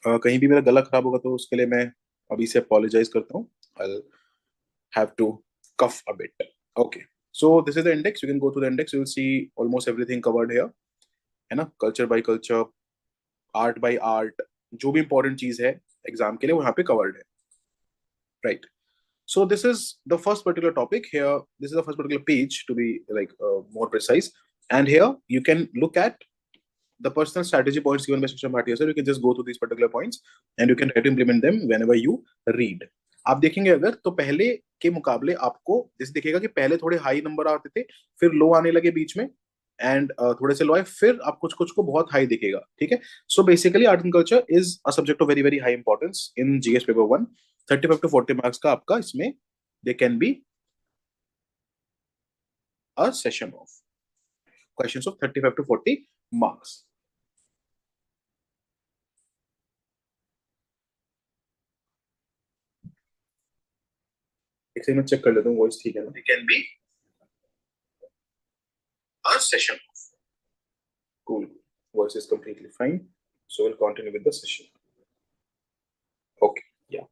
कहीं भी मेरा गला खराब होगा तो उसके लिए मैं अभी से अपोलोजाइज करता हूँ. I have to cough a bit. Okay. So this is the index. You can go to the index. You will see almost everything covered here. है ना? Culture by culture, art by art, जो भी important चीज है exam के लिए वो यहाँ पे कवर्ड है. Right. So this is the first particular topic here. This is the first particular page to be like more precise. And here you can look at the personal strategy points given by Shiksha Bhatia sir. You can just go to these particular points and you can try to implement them whenever you read. आप देखेंगे अगर तो पहले के मुकाबले आपको जैसे दिखेगा कि पहले थोड़े हाई नंबर आते थे, फिर लो आने लगे बीच में, एंड थोड़े से लो आए, फिर आप कुछ कुछ को बहुत हाई दिखेगा. ठीक है. So basically art and culture is a subject of very very high importance in GS paper 1. 35 to 40 marks का आपका इसमें they can be a session of questions of 35 to 40 marks. एक सेकंड में चेक कर लेता हूँ वॉइस ठीक है ना. They can be a session of. Cool. Voice is completely fine. So will continue with the session. Okay. या.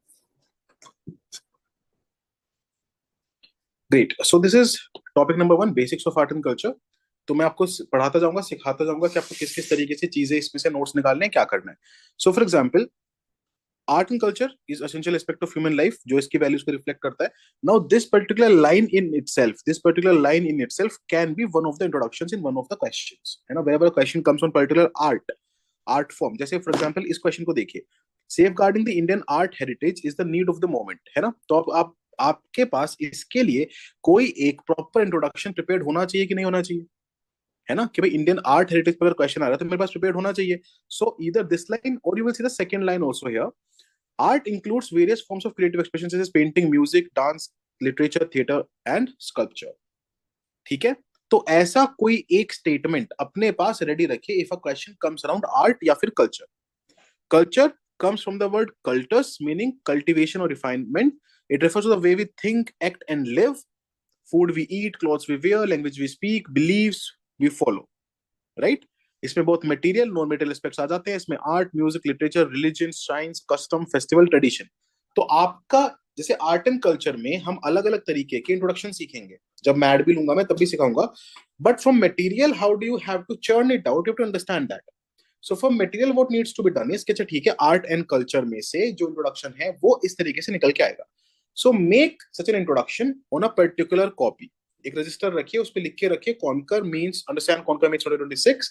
Great. So this is topic number 1, basics of art and culture. तो मैं आपको पढ़ाता जाऊंगा, सिखाता जाऊंगा कि आपको किस किस तरीके से चीजें इसमें से नोट्स निकालने हैं, क्या करना है. So for example, art and culture is essential aspect of human life, जो इसकी वैल्यूज को रिफ्लेक्ट करता है. Now this particular line in itself can be one of the introductions in one of the questions. है ना? Whenever a question comes on particular art form, जैसे for example इस question को देखिए, safeguarding the Indian art heritage is the need of the moment. है ना? तो अब आप आपके पास इसके लिए कोई एक प्रॉपर इंट्रोडक्शन प्रिपेयर्ड होना चाहिए कि नहीं होना चाहिए? है ना? कि भाई इंडियन आर्ट हेरिटेज पर अगर क्वेश्चन आ रहा है तो मेरे पास प्रिपेयर्ड होना चाहिए. So either this line or you will see the second line also here. Art includes various forms of creative expression जैसे painting, music, dance, literature, theatre and sculpture. ठीक है. तो ऐसा कोई एक स्टेटमेंट अपने पास रेडी रखिए if a question comes around art या फिर culture. Culture comes from the word cultus, meaning cultivation or refinement. It refers to the way we think, act, and live. Food we eat, clothes we wear, language we speak, beliefs we follow. Right? इसमें बहुत material non material aspects आ जाते हैं. इसमें art, music, literature, religion, science, custom, festival, tradition. तो आपका जैसे art and culture में हम अलग अलग तरीके के इंट्रोडक्शन सीखेंगे. जब मैं एड भी लूंगा मैं तब भी सिखाऊंगा. But from material how do you have to churn it out, you have to understand that. So for material what needs to be done is, अच्छा ठीक है, आर्ट एंड कल्चर में से जो इंट्रोडक्शन है वो इस तरीके से निकल के आएगा. So make such an introduction on a particular copy. एक रजिस्टर रखिए, उस पर लिख के रखिए conquer means understand conquer means 2026.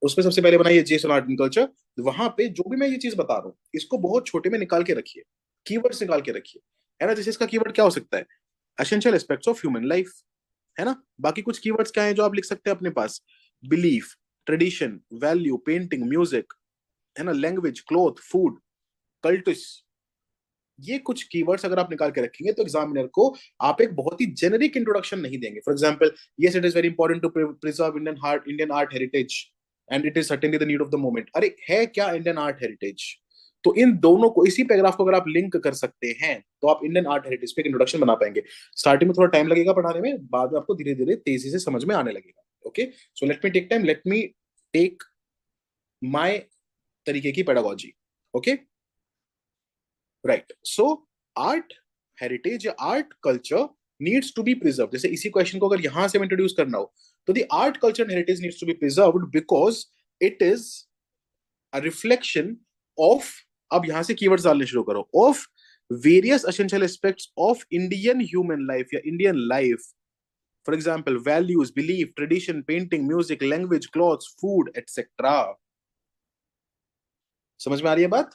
उसमें सबसे पहले बनाइए जेसन आर्ट एंड कल्चर. वहां पे जो भी मैं ये चीज बता रहा हूँ इसको बहुत छोटे में निकाल के रखिए, कीवर्ड्स निकाल के रखिए. है ना? जैसे इसका कीवर्ड क्या हो सकता है? Essential aspects of human life. है ना? बाकी कुछ कीवर्ड्स क्या है जो आप लिख सकते हैं अपने पास? Belief, tradition, value, painting, music. है ना? Language, cloth, food, cults. ये कुछ कीवर्ड्स अगर आप निकाल के रखेंगे तो एग्जामिनर को आप एक बहुत ही जेनेरिक इंट्रोडक्शन नहीं देंगे. For example, yes it is very important to preserve Indian art heritage and it is certainly the need of the moment. अरे है क्या इंडियन आर्ट हेरिटेज? तो इन दोनों को, इसी पैराग्राफ को अगर आप लिंक कर सकते हैं तो आप इंडियन आर्ट हेरिटेज पे एक इंट्रोडक्शन बना पाएंगे. स्टार्टिंग में थोड़ा टाइम लगेगा पढ़ाने में, बाद में आपको धीरे धीरे तेजी से समझ में आने लगेगा. Okay. So let me take time, let me take my तरीके की pedagogy. Okay. Right. So art heritage या art culture needs to be preserve. जैसे इसी क्वेश्चन को अगर यहां से इंट्रोड्यूस करना हो तो the art culture and heritage needs to be preserved because it is a reflection of, अब यहां से कीवर्ड्स डालने शुरू करो, of various essential aspects of Indian human life या Indian life. For example, values, belief, tradition, painting, music, language, clothes, food etcetera. समझ में आ रही है बात?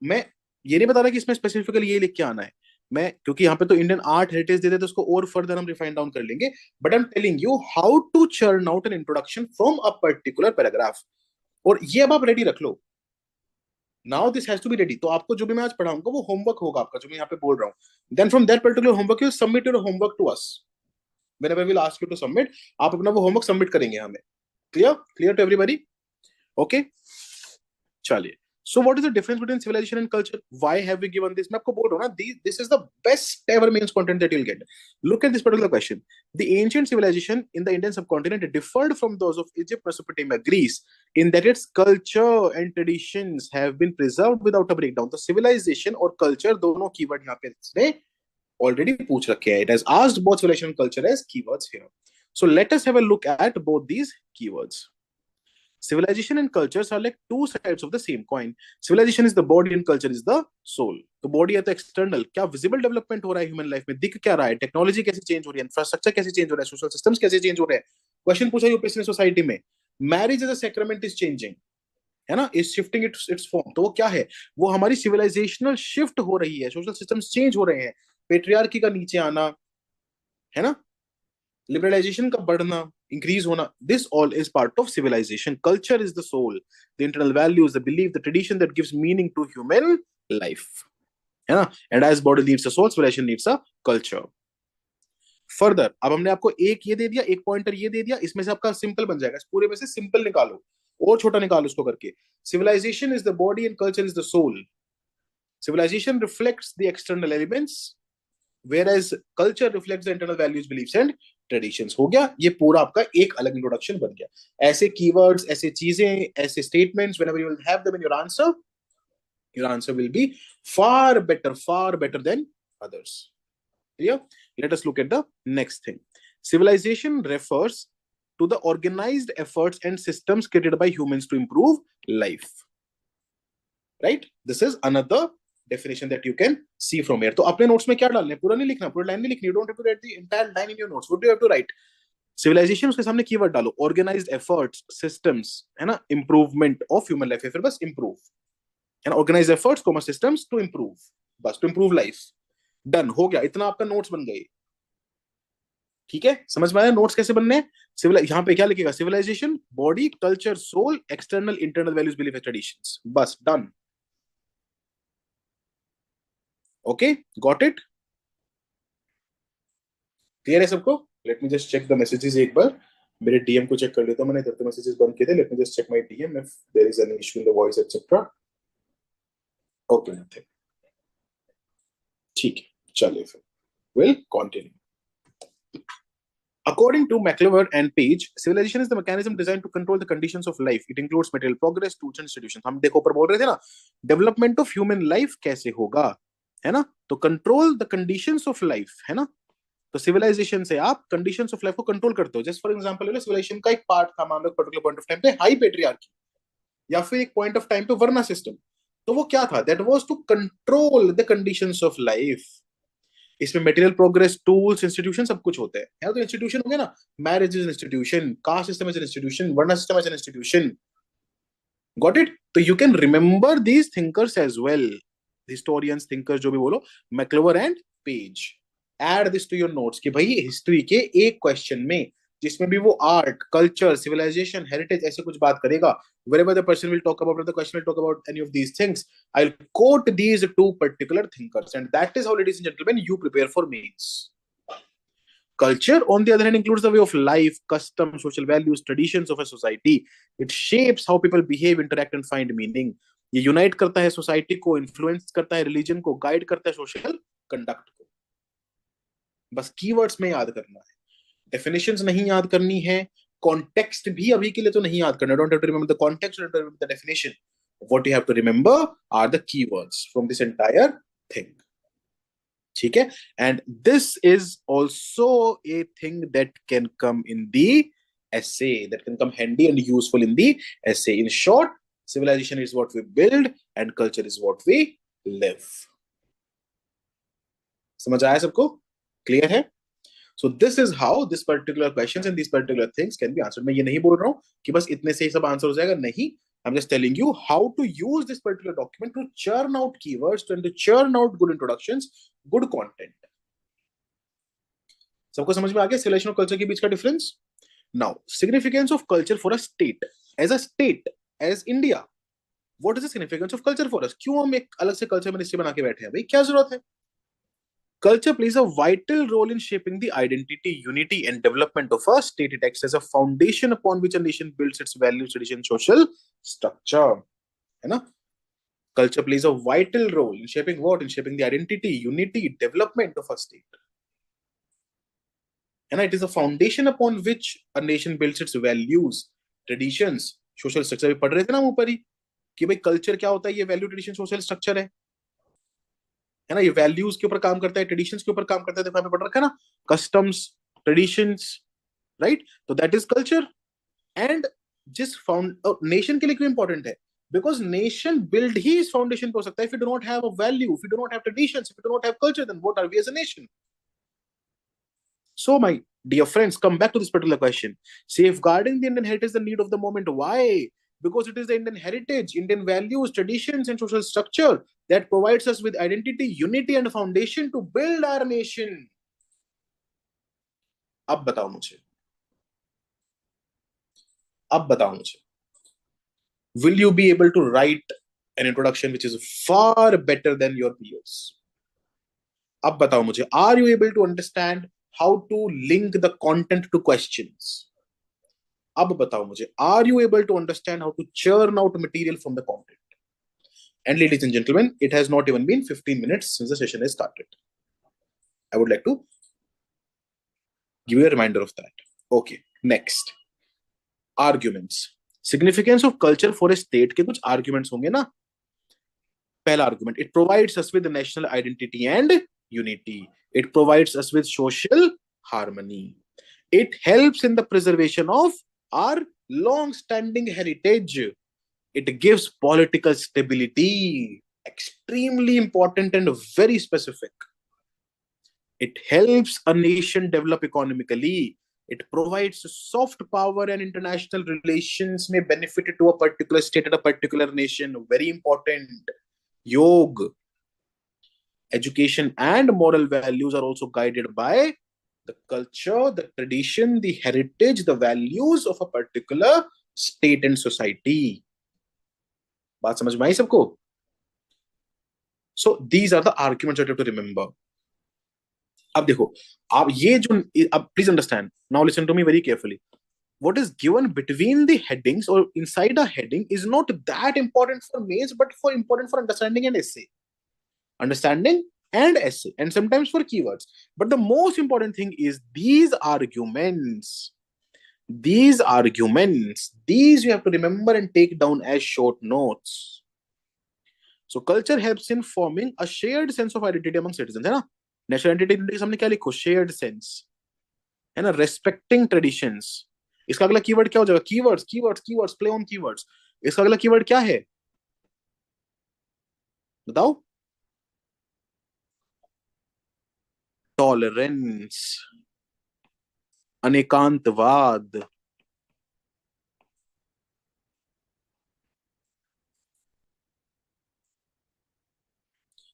मैं ये नहीं बता रहा कि इसमें स्पेसिफिकली ये लिख के आना है. मैं क्योंकि यहाँ पे तो इंडियन आर्ट हेरिटेज देते तो उसको और फर्दर हम रिफाइन डाउन कर लेंगे. But I am telling you how to churn out an introduction from a particular paragraph. और ये अब आप रेडी रख लो. Now this has to be ready. तो आपको जो भी मैं आज पढ़ाऊंगा वो होमवर्क होगा आपका, जो मैं यहाँ पे बोल रहा हूँ. Then from that particular homework you submit your homework to us. Whenever we will ask you to submit, आप अपना वो होमवर्क सबमिट करेंगे हमें. Clear? Clear to everybody? Okay. चलिए. So what is the difference between civilization and culture? Why have we given this? मैं आपको बोल रहा हूँ ना, this is the best ever means content that you'll get. Look at this particular question. The ancient civilization in the Indian subcontinent differed from those of Egypt, Mesopotamia, Greece, in that its culture and traditions have been preserved without a breakdown. तो civilization और culture दोनों keyword यहाँ पे इसने already पूछ रखे हैं. It has asked both civilization and culture as keywords here. So let us have a look at both these keywords. Civilization and cultures are like two sides of the same coin. Civilization is the body and culture is the soul. तो body है तो external, क्या visible development हो रहा है human life में, दिख क्या रहा है, टेक्नोलॉजी कैसे चेंज हो रही है, इंफ्रास्ट्रक्चर कैसे चेंज हो रहा है, सोशल सिस्टम्स कैसे चेंज हो रहे हैं. क्वेश्चन पूछा यूपीएससी ने सोसाइटी में, marriage as a sacrament is changing, है ना, इज शिफ्टिंग इट्स फॉर्म. तो वो क्या है, वो हमारी सिविलाइजेशनल शिफ्ट हो रही है, सोशल सिस्टम्स चेंज हो रहे हैं, पेट्रियार्की का नीचे आना, है ना, liberalization का बढ़ना, increase होना, this all is part of civilization. Culture is the soul, the internal values, the belief, the tradition that gives meaning to human life, है ना. And as body needs a soul, civilization needs a culture. Further, अब हमने आपको एक ये दे दिया, एक pointer ये दे दिया, इसमें से आपका सिंपल बन जाएगा, इस पूरे में से सिंपल निकालो और छोटा निकालो इसको करके. Civilization is the body and culture is the soul. Civilization reflects the external elements, whereas culture reflects the internal values, beliefs and traditions. हो गया, ये पूरा आपका एक अलग इंट्रोडक्शन बन गया. ऐसे कीवर्ड्स, ऐसे चीजें, ऐसे statements, whenever you will have them in your answer will be far better than others. Clear? Let us look at the next thing. Civilization refers to the organized efforts and systems created by humans to improve life. Right? This is another definition that you can see from here. तो अपने notes में क्या डालना है, पूरा नहीं लिखना, पूरा लाइन नहीं लिखनी. You don't have to write the entire line in your notes. What do you have to write? Civilization, उसके सामने कीवर्ड डालो, organized efforts, systems, है ना, improvement of human life, फिर बस improve, है ना, organized efforts, systems to improve, बस to improve life. Done, हो गया, इतना आपका नोट्स बन गए. ठीक है, समझ में आया नोट्स कैसे बनने हैं. यहाँ पे क्या लिखेगा, civilization, body, culture, soul, external internal values, belief, traditions, बस done. Okay, got it, clear है सबको. Let me just check the messages एक बार, मेरे डीएम को चेक कर लेता हूं, मैंने इधर तो मैसेजेस बंद किए थे. Let me just check my DM if there is any issue in the voice etcetera. Okay, nothing, ठीक है, चलिए फिर will continue. According to McLeod and Page, civilization is the mechanism designed to control the conditions of life. It includes material progress, tools and institutions. हम देखो ऊपर बोल रहे थे ना, डेवलपमेंट ऑफ ह्यूमन लाइफ कैसे होगा, है ना, तो control the conditions of life, है ना. तो सिविलाइजेशन से आप कंडीशंस ऑफ लाइफ को कंट्रोल करते हो. जस्ट फॉर एग्जांपल, सिविलाइजेशन का एक पार्ट था, मान लो पर्टिकुलर पॉइंट ऑफ टाइम पे हाई पेट्रियार्की, या फिर एक पॉइंट ऑफ टाइम पे वर्ना सिस्टम. तो वो क्या था, that was to control the conditions of life. इसमें मटेरियल प्रोग्रेस, टूल्स, इंस्टीट्यूशन सब कुछ होते हैं. तो इंस्टीट्यूशन हो गया ना, marriage is institution, caste system is an institution, varna system is an institution. Got it. तो you can remember these thinkers as well, historians, thinkers, जो भी बोलो, MacIver and Page. Add this to your notes कि भाई history के एक question में जिसमें भी वो आर्ट, कल्चर, सिविलाइजेशन, हेरिटेज ऐसे कुछ बात करेगा, wherever the person will talk about, the question will talk about any of these things, I'll quote these two particular thinkers, and that is how, ladies and gentlemen, you prepare for mains. Culture, on the other hand, includes the way of life, customs, social values, traditions of a society. It shapes how people behave, interact and find meaning. ये unite करता है society को, influence करता है religion को, guide करता है social conduct को. बस कीवर्ड्स में याद करना है, डेफिनेशंस नहीं याद करनी है, कॉन्टेक्स्ट भी अभी के लिए तो नहीं याद करना. Don't have to remember the context, don't remember the definition. What you have to remember are the keywords from this entire thing. ठीक है, and this is also a thing that can come in the essay, that can come handy and useful in the essay. In short, civilization is what we build and culture is what we live. समझ आया सबको, clear है. So this is how this particular questions and these particular things can be answered. मैं ये नहीं बोल रहा हूँ कि बस इतने से ही सब आंसर हो जाएगा, नहीं. I'm just telling you how to use this particular document to churn out keywords, to churn out good introductions, good content. सबको समझ में आ गया सिविलाइजेशन और कल्चर के बीच का difference. Now, significance of culture for a state. As a state, as India, what is the significance of culture for us? क्यों हम एक अलग से कल्चर मिनिस्ट्री बना के बैठे हैं भाई, क्या जरूरत है? Culture plays a vital role in shaping the identity, unity, and development of a state. It acts as a foundation upon which a nation builds its values, tradition, social structure. है ना? Culture plays a vital role in shaping what? In shaping the identity, unity, development of a state. And it is a foundation upon which a nation builds its values, traditions, social structure. पढ़ रहे थे ना हम ऊपर ही कि भाई culture क्या होता है, ये वैल्यू ट्रेडिशन सोशल स्ट्रक्चर है ना, ये वैल्यूज के ऊपर काम करता है, ट्रेडिशंस के ऊपर काम करता है, देखो हमें पढ़ रखा है ना, कस्टम्स, ट्रेडिशंस, राइट, तो दैट इज कल्चर. एंड जिस फाउंड नेशन के लिए क्यों इंपॉर्टेंट है, बिकॉज नेशन बिल्ड ही इस फाउंडेशन पे हो सकता है. If you do not have a value, if you do not have traditions, if you do not have culture, then what are we as a nation? So, my dear friends, come back to this particular question. Safeguarding the Indian heritage is the need of the moment. Why? Because it is the Indian heritage, Indian values, traditions, and social structure that provides us with identity, unity, and a foundation to build our nation. अब बताओ मुझे, अब बताओ मुझे, will you be able to write an introduction which is far better than your peers? अब बताओ मुझे, are you able to understand how to link the content to questions? अब बताओ मुझे, are you able to understand how to churn out material from the content? And ladies and gentlemen, it has not even been 15 minutes since the session has started. I would like to give you a reminder of that. Okay, next. Arguments. Significance of culture for a state के कुछ arguments होंगे ना. पहला argument, it provides us with the national identity and unity. It provides us with social harmony. It helps in the preservation of our long-standing heritage. It gives political stability. Extremely important and very specific. It helps a nation develop economically. It provides soft power and international relations may benefit to a particular state and a particular nation. Very important. Yoga. Education and moral values are also guided by the culture, the tradition, the heritage, the values of a particular state and society. बात समझ में आई सबको? So these are the arguments that you have to remember. अब देखो, आप ये जो, अब please understand. Now listen to me very carefully. What is given between the headings or inside a heading is not that important for mains, but important for understanding and essay. Understanding and essay, and sometimes for keywords. But the most important thing is these arguments. These you have to remember and take down as short notes. So culture helps in forming a shared sense of identity among citizens, है ना? National identity के सामने क्या लिखो? Shared sense, है ना? Respecting traditions. इसका अगला कीवर्ड क्या हो जाएगा? Keywords, play on keywords. इसका अगला कीवर्ड क्या है? बताओ. Tolerance, Anekantavada,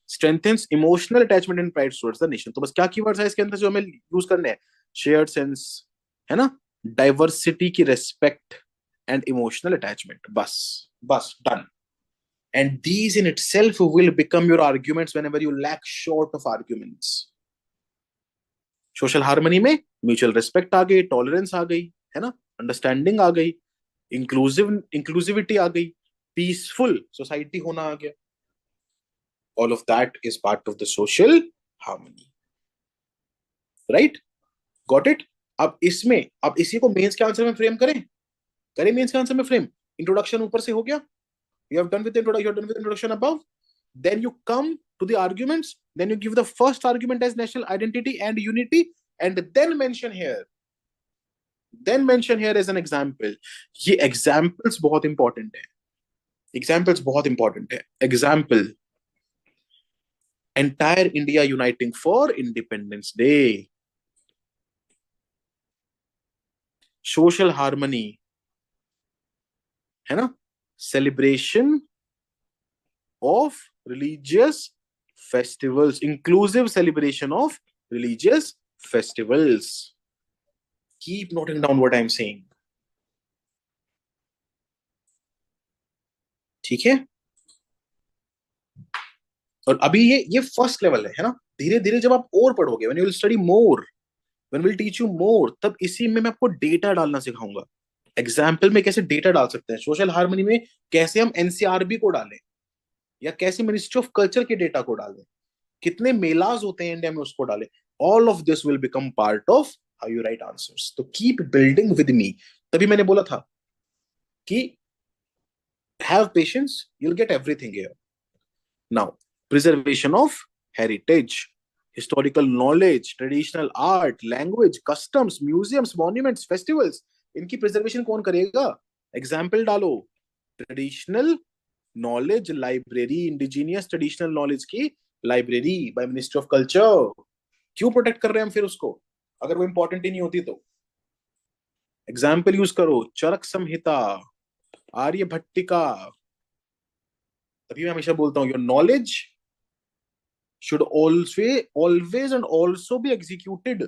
strengthens emotional attachment and pride towards the nation. तो बस क्या कीवर्ड्स है इसके अंदर जो हमें यूज करने हैं? शेयर्ड सेंस, है ना, डाइवर्सिटी की रेस्पेक्ट एंड इमोशनल अटैचमेंट. बस done. And these in itself will become your arguments whenever you lack short of arguments. Social harmony में म्यूचुअल रिस्पेक्ट आ गई, टॉलरेंस आ गई, है ना, अंडरस्टैंडिंग आ गई, इंक्लूसिविटी आ गई, पीसफुल सोसाइटी होना आ गया. All of that is part of the social harmony. Right, got it. अब इसी को मेंस के आंसर में फ्रेम करें मेंस के आंसर में फ्रेम. इंट्रोडक्शन ऊपर से हो गया. You have done with the introduction above. Then you come to the arguments. Then you give the first argument as national identity and unity, and then mention here as an example. ये examples बहुत important है. Example: entire India uniting for Independence Day. Social harmony, है ना? Celebration of religious festivals, inclusive celebration of religious festivals. Keep noting down what I'm saying. ठीक है? और अभी ये फर्स्ट लेवल है ना. धीरे धीरे जब आप और पढ़ोगे, when you will study more, when we'll teach you more, तब इसी में मैं आपको डेटा डालना सिखाऊंगा. एग्जाम्पल में कैसे डेटा डाल सकते हैं, सोशल हार्मनी में कैसे हम एनसीआरबी को डालें, या कैसे मिनिस्ट्री ऑफ कल्चर के डेटा को डालें, कितने मेलाज होते हैं इंडिया में उसको डालें. All of this will become part of how you right answers. तो कीप बिल्डिंग विद मी. तभी मैंने बोला था कि have patience, you'll get everything here. Now, preservation of heritage, historical knowledge, traditional art, language, customs, museums, monuments, festivals. इनकी preservation कौन करेगा? Example डालो. Traditional knowledge library, indigenous traditional knowledge की library by Ministry of Culture. क्यों protect कर रहे हैं हम फिर उसको, अगर वो इंपॉर्टेंट ही नहीं होती तो? एग्जाम्पल यूज करो. चरक संहिता, आर्यभट्टिका. तभी मैं हमेशा बोलता हूं your knowledge should always and also be executed.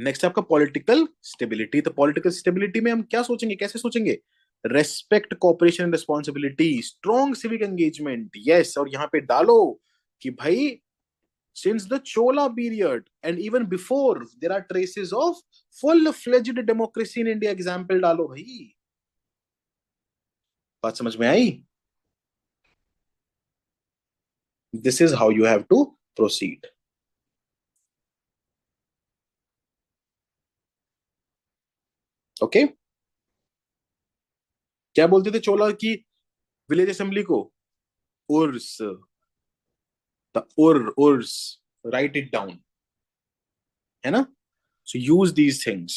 Next आपका पॉलिटिकल स्टेबिलिटी. तो पॉलिटिकल स्टेबिलिटी में हम क्या सोचेंगे, कैसे सोचेंगे? Respect, cooperation and responsibility, strong civic engagement. Yes, और यहां पे डालो कि भाई since the Chola period and even before there are traces of full-fledged democracy in India. Example डालो भाई. बात समझ में आई? This is how you have to proceed. Okay okay? क्या बोलते थे चोला की विलेज असेंबली को? उर्स. उर्स, राइट इट डाउन, है ना? सो यूज दीज थिंग्स.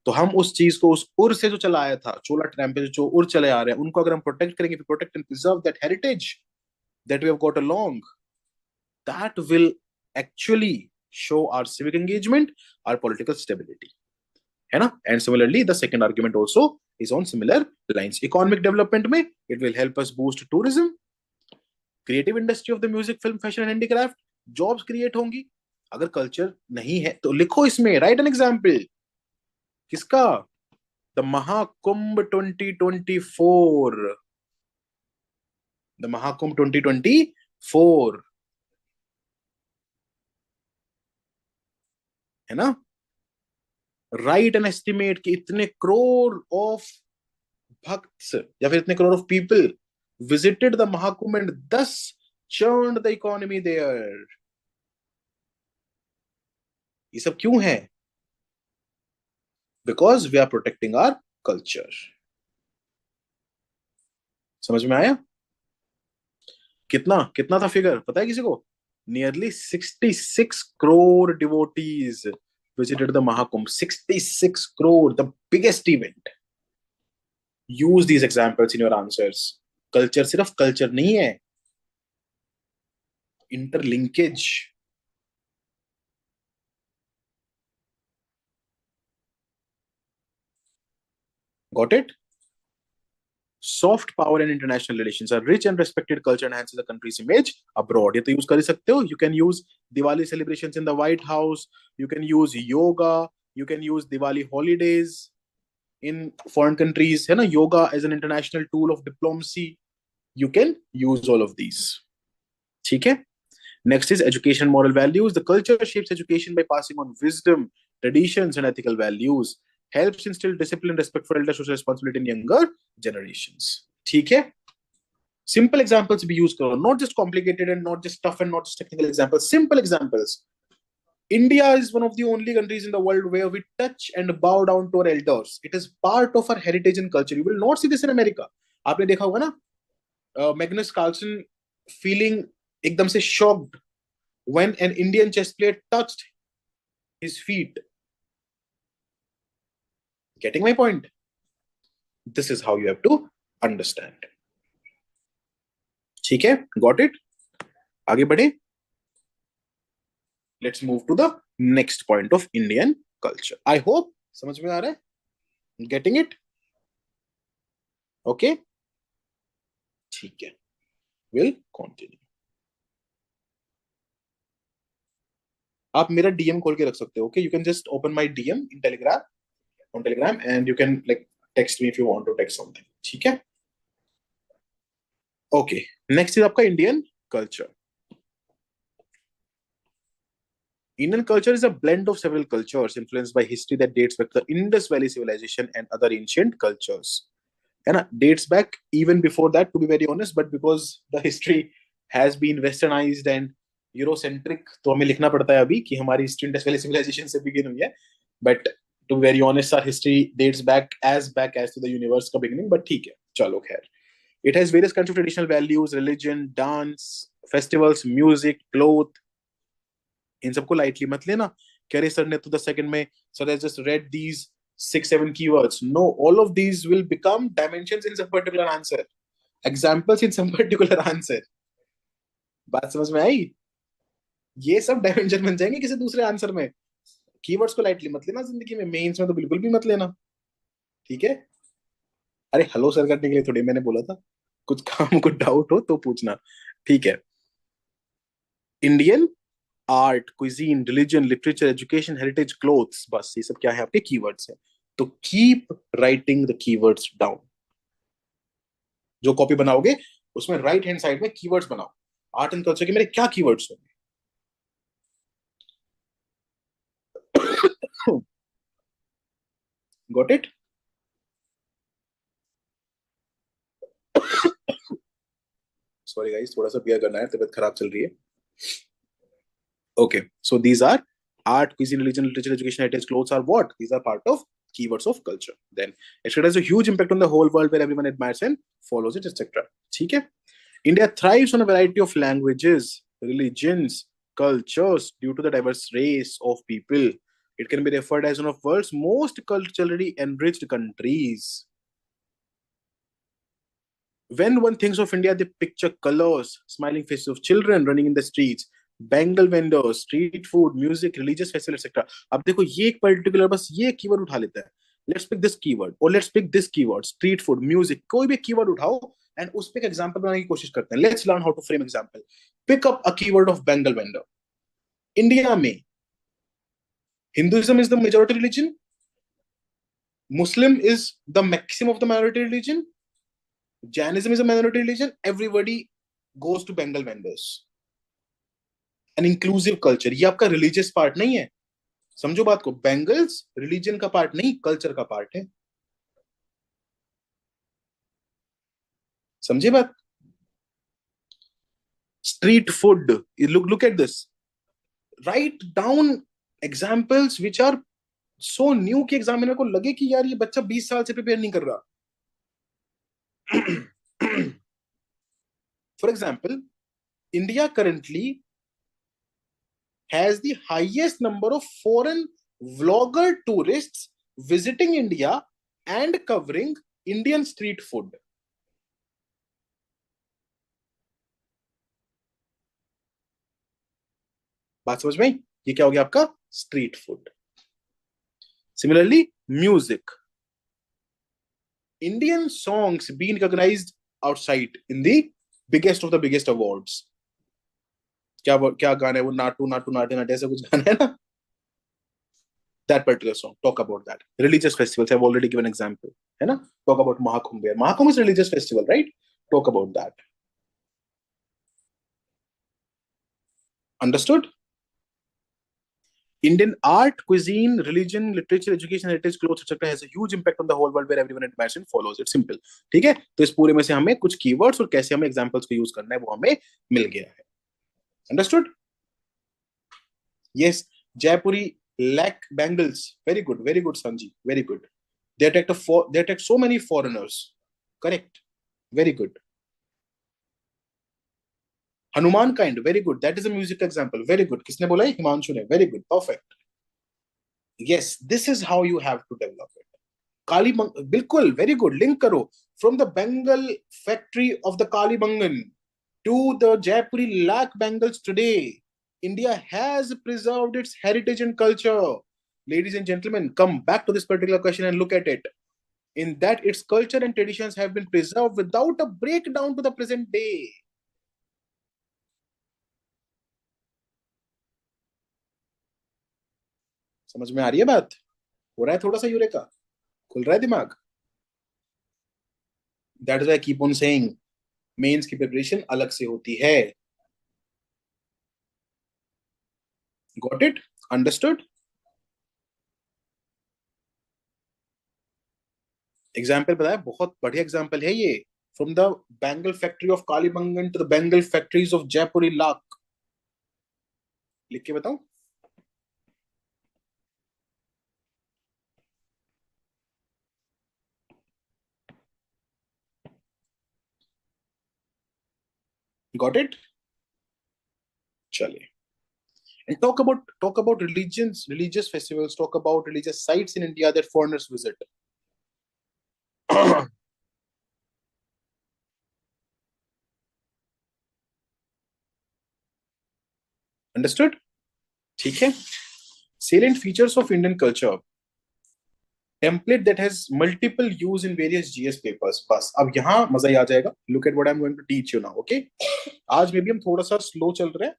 तो हम उस चीज को, उस उर से जो चला आया था, चोला टाइम पे जो उर चले आ रहे हैं, उनको अगर हम प्रोटेक्ट करेंगे, protect and preserve that heritage that we have got along, that will actually show our civic engagement, our political stability, है ना? And similarly the second argument also is on similar lines. Economic development में it will help us boost tourism, creative industry of the music, film, fashion and handicraft. jobs create होंगी. अगर culture नहीं है तो लिखो इसमें, राइट एन एग्जाम्पल. किसका? The Mahakumbh 2024. The Mahakumbh 2024, है ना? राइट एन एस्टिमेट कि इतने करोड़ ऑफ भक्ts या फिर इतने crore of people visited the Mahakumbh and this churned the economy there. ये सब क्यों है? Because we are protecting our culture. समझ में आया? कितना कितना था फिगर, पता है किसी को? Nearly 66 crore devotees visited the Mahakumbh. 66 crore, the biggest event. Use these examples in your answers. Culture सिर्फ कल्चर नहीं है, interlinkage. Got it? Soft power and international relations. A rich and respected culture enhances the country's image abroad. ये तो use कर ही सकते हो. You can use Diwali celebrations in the White House. You can use yoga. You can use Diwali holidays in foreign countries, है ना? Yoga as an international tool of diplomacy. You can use all of these. ठीक है? Next is education and moral values. The culture shapes education by passing on wisdom, traditions, and ethical values. Helps instill discipline, respect for elder, social responsibility in younger generations. ठीक है? Simple examples be used करो, not just complicated and not just tough and not just technical examples. Simple examples. India is one of the only countries in the world where we touch and bow down to our elders. It is part of our heritage and culture. You will not see this in America. आपने देखा होगा ना, Magnus Carlsen feeling एकदम से shocked when an Indian chess player touched his feet. Getting my point? This is how you have to understand. ठीक है? Got it? आगे बढ़े. Let's move to the next point of Indian culture. I hope समझ में आ रहा है? Getting it? Okay? ठीक है. We'll continue. आप मेरा डीएम खोल के रख सकते हो. Okay, you can just open my DM in Telegram, on Telegram, and you can like text me if you want to text something. ठीक है? ओके, नेक्स्ट इज आपका Indian culture. Indian culture is a blend of several cultures influenced by history that dates back to the Indus Valley civilization and other ancient cultures. है ना, dates back even before that, to be very honest, but because the history has been westernized and Eurocentric, तो हमें लिखना पड़ता है अभी कि हमारी हिस्ट्री इंडस वैली सिविलाइजेशन से बिगिन हुई है, but to be very honest our history dates back as to the universe का बिगिनिंग, बट ठीक है, चलो खैर. It has various kinds of traditional values, religion, dance, festivals, music, cloth. इन सबको लाइटली मत लेना कि अरे सर ने तो 10 सेकंड में, sir has just red these 6-7 keywords. No, all of these will become dimensions in some particular answer, examples in some particular answer. बात समझ में आई? ये सब डायमेंशन बन जाएंगे किसी दूसरे आंसर में. कीवर्ड्स को लाइटली मत लेना जिंदगी में, मेंस में तो बिल्कुल भी मत लेना, ठीक है? अरे हेलो सर करने के लिए थोड़ी मैंने बोला था, कुछ काम कुछ डाउट हो तो पूछना, ठीक है? Indian art, cuisine, religion, literature, education, heritage, clothes, बस ये सब क्या है? आपके कीवर्ड्स है. तो keep writing the keywords down. जो कॉपी बनाओगे उसमें राइट हैंड साइड में कीवर्ड्स बनाओ. आर्ट एंड कल्चर के मेरे क्या कीवर्ड्स होंगे? Got it? सॉरी गाइस, थोड़ा सा बियर करना है, तबीयत खराब चल रही है. Okay, so these are art, cuisine, religion, literature, education, heritage, clothes are what? These are part of keywords of culture. Then it has a huge impact on the whole world where everyone admires and follows it, etc. ठीक है? India thrives on a variety of languages, religions, cultures due to the diverse race of people. It can be referred as one of the world's most culturally enriched countries. When one thinks of India, they picture colors, smiling faces of children running in the streets, bangle vendor, street food, music, religious festival etcetera. अब देखो ये एक particular बस ये keyword उठा लेता है. Let's pick this keyword और let's pick this keyword, street food, music, कोई भी कीवर्ड उठाओ एंड उस पे एक एग्जांपल बनाने की कोशिश करते हैं. Let's learn how to frame example. Pick up a keyword of bangle vendor. India में Hinduism is the majority religion, Muslim is the maximum of the minority religion, Jainism is a minority religion, everybody goes to bangle vendors. An inclusive culture, ये आपका religious part नहीं है. समझो बात को, bangles religion का part नहीं, culture का पार्ट है. समझे बात? Street food, look at this, right down examples which are so new कि एग्जामिनर को लगे कि यार ये बच्चा 20 साल से प्रिपेयर नहीं कर रहा. For example, India currently has the highest number of foreign vlogger tourists visiting India and covering Indian street food. बात समझ में? ये क्या हो गया आपका? Street food. Similarly music, Indian songs being recognized outside in the biggest of the biggest awards. क्या क्या गाना है वो? नाटू नाटू नाटे नाटे ऐसा कुछ गाना है ना. That particular song, talk about that. Religious festivals, I've already given example, है ना? Talk about Mahakumbh. Mahakumbh is a religious festival, right? Talk about that. Understood? Indian art, cuisine, religion, literature, education, heritage, clothes, etc. has a huge impact on the whole world where everyone admires and follows it. Simple. ठीक है? तो इस पूरे में से हमें कुछ keywords और कैसे हमें examples को use करना है वो हमें मिल गया है. Understood? Yes. Jaipuri lack bangles. Very good, Sanji. Very good. They attract so many foreigners. Correct. Very good. Hanuman kind, very good. That is a music example. Very good. किसने बोला है? हिमांशु ने. Very good. Perfect. Yes, this is how you have to develop it. Kali बिल्कुल, very good. Link करो. From the Bengal factory of the Kali Bangan to the Jaipuri lakh bangles today, India has preserved its heritage and culture. Ladies and gentlemen, come back to this particular question and look at it. In that, its culture and traditions have been preserved without a breakdown to the present day. समझ में आ रही है बात? हो रहा है थोड़ा सा यूरेका? खुल रहा है दिमाग? That is why I keep on saying mains की प्रिपरेशन अलग से होती है. Got it? अंडरस्टूड? एग्जाम्पल बताया, बहुत बढ़िया एग्जाम्पल है ये। From the bangle factory of Kalibangan to the bangle factories of Jaipuri lac. लिख के बताऊं? Got it? चलिए, and talk about religious festivals, talk about religious sites in India that foreigners visit. Understood? ठीक है। Salient features of Indian culture: template that has multiple use in various GS papers. बस अब यहाँ मजा ही आ जाएगा। Look at what I'm going to teach you now, okay? आज में भी हम थोड़ा सा स्लो चल रहे हैं,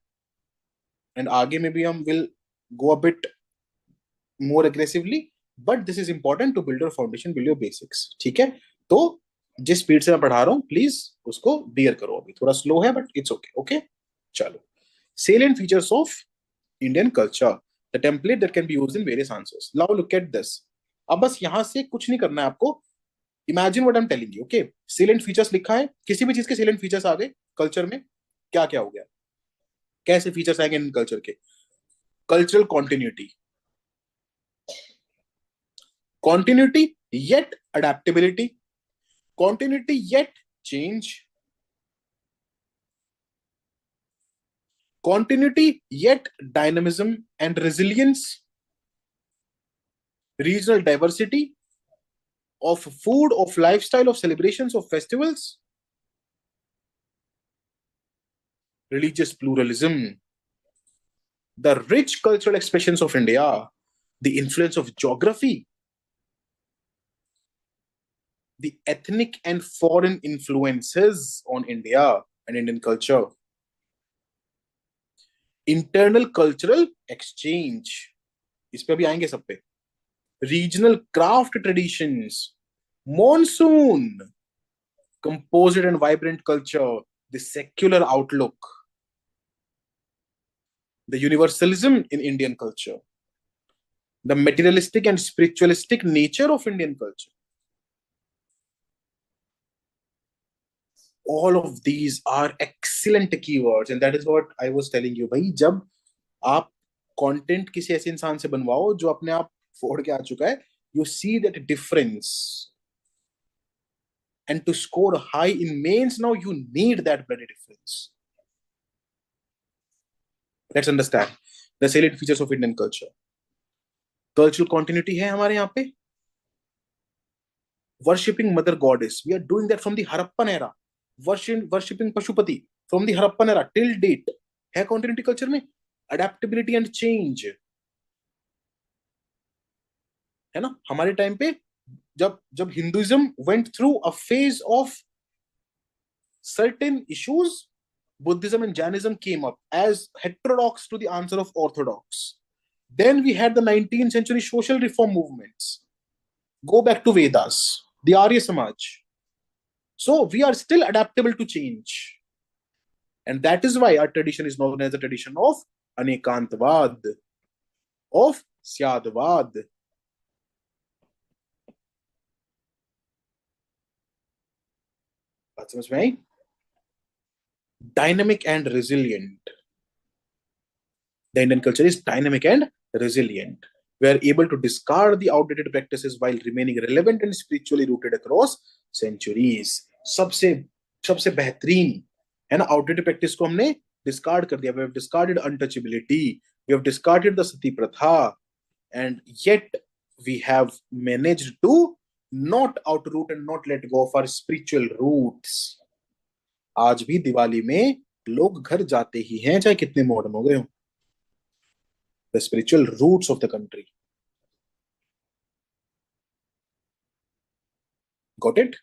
एंड आगे में भी हम will go a bit more aggressively, but this is important to build your foundation, build your basics, ठीक है? तो जिस स्पीड से मैं पढ़ा रहा हूँ प्लीज उसको बियर करो, अभी थोड़ा स्लो है बट इट्स ओके, ओके? चलो, salient features of Indian culture, the template that can be used in various answers. Now look at this. अब बस यहां से कुछ नहीं करना है आपको, imagine what I am telling you, okay? Salient features लिखा है, किसी भी चीज के सेलेंट फीचर्स आ गए कल्चर में, क्या क्या हो गया, कैसे फीचर्स आएंगे इन कल्चर के? Cultural continuity, continuity yet adaptability, continuity yet change, continuity yet dynamism and resilience, regional diversity of food, of lifestyle, of celebrations, of festivals, religious pluralism, the rich cultural expressions of India, the influence of geography, the ethnic and foreign influences on India and Indian culture, internal cultural exchange, इस पे भी आएंगे सब पे, regional craft traditions, monsoon, composite and vibrant culture, the secular outlook, the universalism in Indian culture, the materialistic and spiritualistic nature of Indian culture. All of these are excellent keywords, and that is what I was telling you. भाई, जब आप content किसी ऐसे इंसान से बनवाओ जो अपने आप फोड़ के आ चुका है, you see that difference. And to score high in mains now, you need that bloody difference. Let's understand the salient features of Indian culture. Cultural continuity है हमारे यहाँ पे, worshipping mother goddess, we are doing that from the Harappan era, worshipping Pashupati from the Harappan era till date, है continuity culture में, adaptability and change, है ना? हमारे time पे जब जब Hinduism went through a phase of certain issues, Buddhism and Jainism came up as heterodox to the answer of orthodox. Then we had the 19th century social reform movements. Go back to Vedas, the Arya Samaj. So we are still adaptable to change. And that is why our tradition is known as the tradition of Anekantvad, of Syadvad. बात समझ में आई? Dynamic and resilient. The Indian culture is dynamic and resilient. We are able to discard the outdated practices while remaining relevant and spiritually rooted across centuries. सबसे सबसे बेहतरीन है ना, outdated practice को हमने डिस्कार्ड कर दिया. We have discarded untouchability, we have discarded the sati pratha, and yet we have managed to not outroot and not let go of our spiritual roots. आज भी दिवाली में लोग घर जाते ही हैं, चाहे कितने मॉडर्न हो गए हो. The spiritual roots of the country. Got it?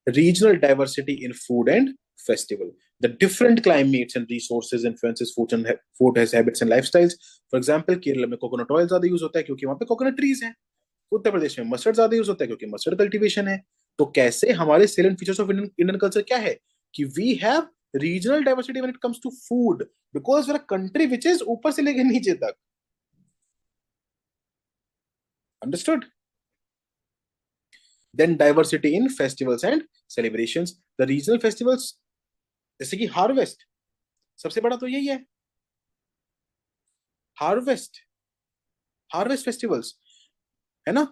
Regional diversity in food and festival. The different climates and resources influences food has habits and lifestyles. For example, Kerala में कोकोनट ऑयल ज्यादा यूज होता है क्योंकि वहां पे कोकोनट ट्रीज हैं. उत्तर प्रदेश में mustard ज्यादा यूज होता है क्योंकि मस्टर्ड कल्टीवेशन है. तो कैसे हमारे salient features of Indian culture क्या है कि we have regional diversity when it comes to food, because we are a country which is ऊपर से लेकर नीचे तक. Understood? Then diversity in festivals and celebrations, the regional festivals जैसे कि हार्वेस्ट, सबसे बड़ा तो यही है, हार्वेस्ट, हार्वेस्ट फेस्टिवल्स, है ना,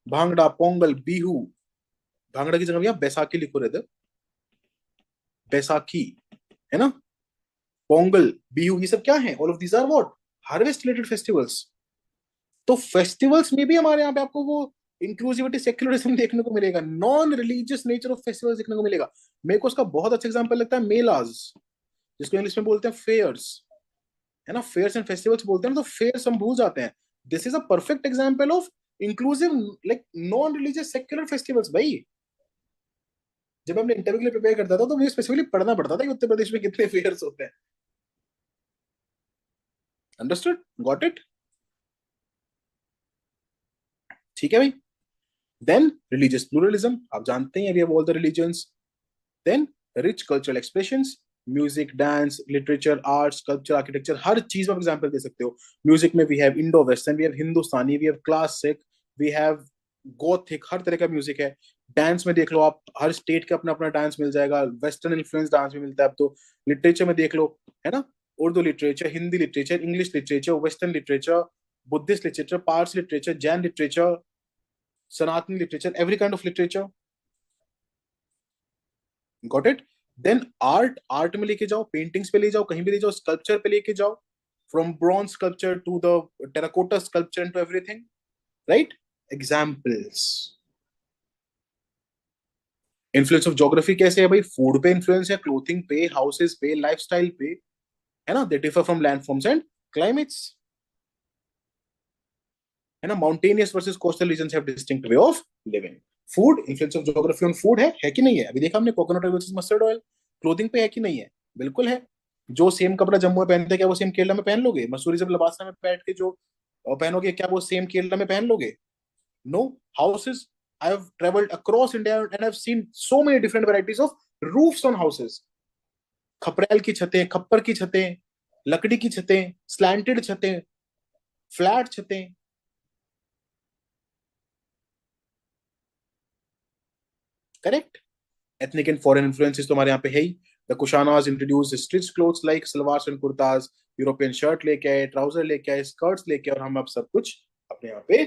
भांगड़ा, पोंगल, बिहू, भांगड़ा की जगह भैया बैसाखी लिखो रहते, बैसाखी, है ना, पोंगल, बिहू, ये सब क्या है, all of these are what, harvest related festivals. तो फेस्टिवल्स में भी हमारे यहाँ पे आपको वो इंक्लूसिविटी, सेक्युलरिज्म देखने को मिलेगा, non religious nature of festivals देखने को मिलेगा। मेरे को उसका बहुत अच्छा एग्जांपल लगता है मेलाज, जिसको इंग्लिश में बोलते हैं फेयर्स, है ना, फेयर्स एंड फेस्टिवल्स बोलते हैं ना, तो फेयर्स हम भूल जाते हैं। This is a perfect example of inclusive, like non religious secular festivals भाई। जब हमने इंटरव्यू के लिए प्रिपेयर करता था तो मुझे स्पेसिफिकली पढ़ना पड़ता था कि उत्तर प्रदेश में कितने फेयर्स होते हैं। अंडरस्टूड, गॉट इट, ठीक है भाई। देन रिलीजियस प्लूरलिज्म, आप जानते हैं, we have all the religions. Then rich cultural expressions, music, dance, literature, arts, culture, architecture, हर चीज में आप एग्जाम्पल दे सकते हो। म्यूजिक में we have Indo western, we have Hindustani, we have classic, we have gothic, हर तरह का म्यूजिक है। डांस में देख लो आप, हर स्टेट का अपना अपना डांस मिल जाएगा, वेस्टर्न इन्फ्लुएंस डांस भी मिलता है अब तो। लिटरेचर में देख लो, है ना, Urdu literature, Hindi literature, English literature, western literature, Buddhist literature, Parsi literature, Jain literature, Sanatani literature, every kind of literature, got it. Then art, art में लेके जाओ, पेंटिंग्स पे ले जाओ, कहीं भी ले जाओ, स्कल्पचर पे लेके जाओ, from bronze sculpture to the terracotta sculpture and to everything, right. Examples, influence of geography कैसे है भाई, फूड पे इन्फ्लुएंस है, क्लोथिंग पे, हाउसेस पे, लाइफस्टाइल पे, है ना, they differ from landforms and climates, है ना, mountainous versus coastal regions have distinct way of living. Food, influence of geography on food है कि नहीं है, अभी देखा हमने coconut oil versus mustard oil. Clothing पे है कि नहीं है, बिल्कुल है। जो सेम कपड़ा जम्मू में पहनते हैं क्या वो सेम केरला में पहन लोगे, मसूरी जब लबासा में बैठ के जो पहनोगे क्या वो सेम केरला में पहन लोगे, no. Houses, I have travelled across India and I have seen so many different varieties of roofs on houses, खपरेल की छतें, खप्पर की छतें, लकड़ी की छतें, स्लैंटेड छतें, फ्लैट छतें, correct. Ethnic and foreign influences तो हमारे यहाँ पे है ही। The Kushanas introduce stitched clothes like salwar and kurtas, European shirt लेके आए, ट्राउजर लेके आए, स्कर्ट्स लेके आए, और हम अब सब कुछ अपने यहाँ पे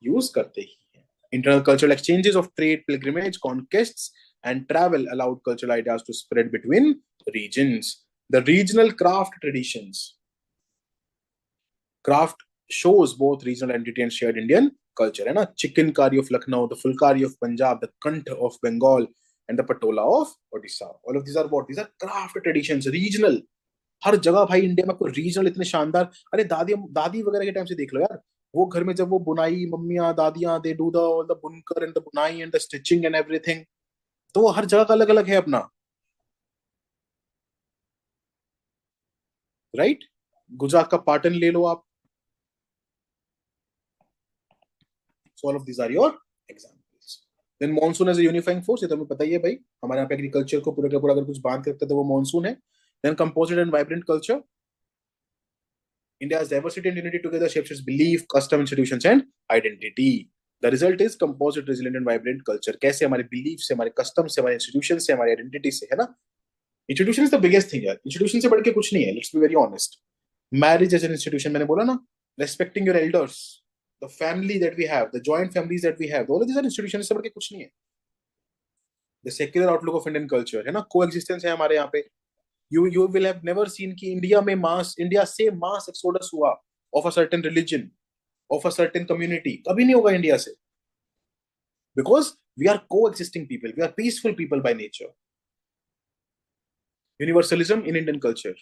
यूज करते ही हैं। Internal cultural exchanges of trade, pilgrimage, conquests and travel allowed cultural ideas to spread between regions. The regional craft traditions, craft shows both regional identity and shared Indian culture, है ना, chikankari of Lucknow, the phulkari of Punjab, the kantha of Bengal and the patola of Odisha, all of these are what, these are craft traditions, regional. हर जगह भाई India में कोई regional इतने शानदार, अरे दादी दादी वगैरह के टाइम से देख लो यार, वो घर में जब वो बुनाई, मम्मियाँ दादियाँ, दे डू द बुनकर एंड द बुनाई and the stitching and everything, तो वो हर जगह का अलग अलग है अपना, राइट। गुजरात का पाटन ले लो आप, so all of these are your examples. Then monsoon as a unifying force, ये तो हमें पता ही है भाई, हमारे यहाँ पे एग्रीकल्चर को पूरा का पूरा अगर कुछ बांध के रखता है तो वो मॉनसून है। Then composite and vibrant culture, India's diversity and unity together shapes its belief, custom, institutions and identity. The result is composite, resilient and vibrant culture. कैसे हमारे बिलीफ से, हमारे कस्टम से, हमारे इंस्टीट्यूशन से, हमारे आइडेंटिटी से, है ना। Institution is the biggest thing यार, इंस्टीट्यूशन से बढ़ के कुछ नहीं है, let's be very honest. Marriage as an institution, मैंने बोला ना, respecting your elders, the family that we have, the joint families that we have, all these are institution, से बढ़ के कुछ नहीं है। The secular outlook of Indian culture, है ना, को एग्जिस्टेंस है हमारे यहाँ पे। You will have never seen कि इंडिया में मास, इंडिया से मास एक्सोडस हुआ of a certain religion, of a certain community, कभी नहीं होगा इंडिया से, because we are coexisting people, we are peaceful people by nature. Universalism in Indian culture,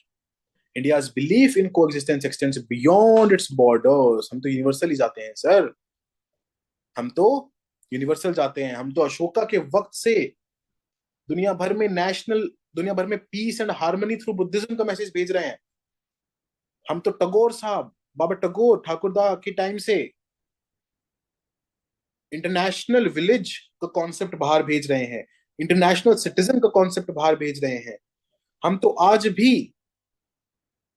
India's belief in coexistence extends beyond its borders. हम तो universal ही जाते हैं sir, हम तो यूनिवर्सल जाते हैं, हम तो अशोका के वक्त से दुनिया भर में नेशनल, दुनिया भर में peace and harmony through Buddhism का मैसेज भेज रहे हैं। हम तो टगोर साहब, बाबा टगोर, ठाकुरदा के टाइम से इंटरनेशनल विलेज का कॉन्सेप्ट बाहर भेज रहे हैं, इंटरनेशनल सिटीजन का कॉन्सेप्ट बाहर भेज रहे हैं। हम तो आज भी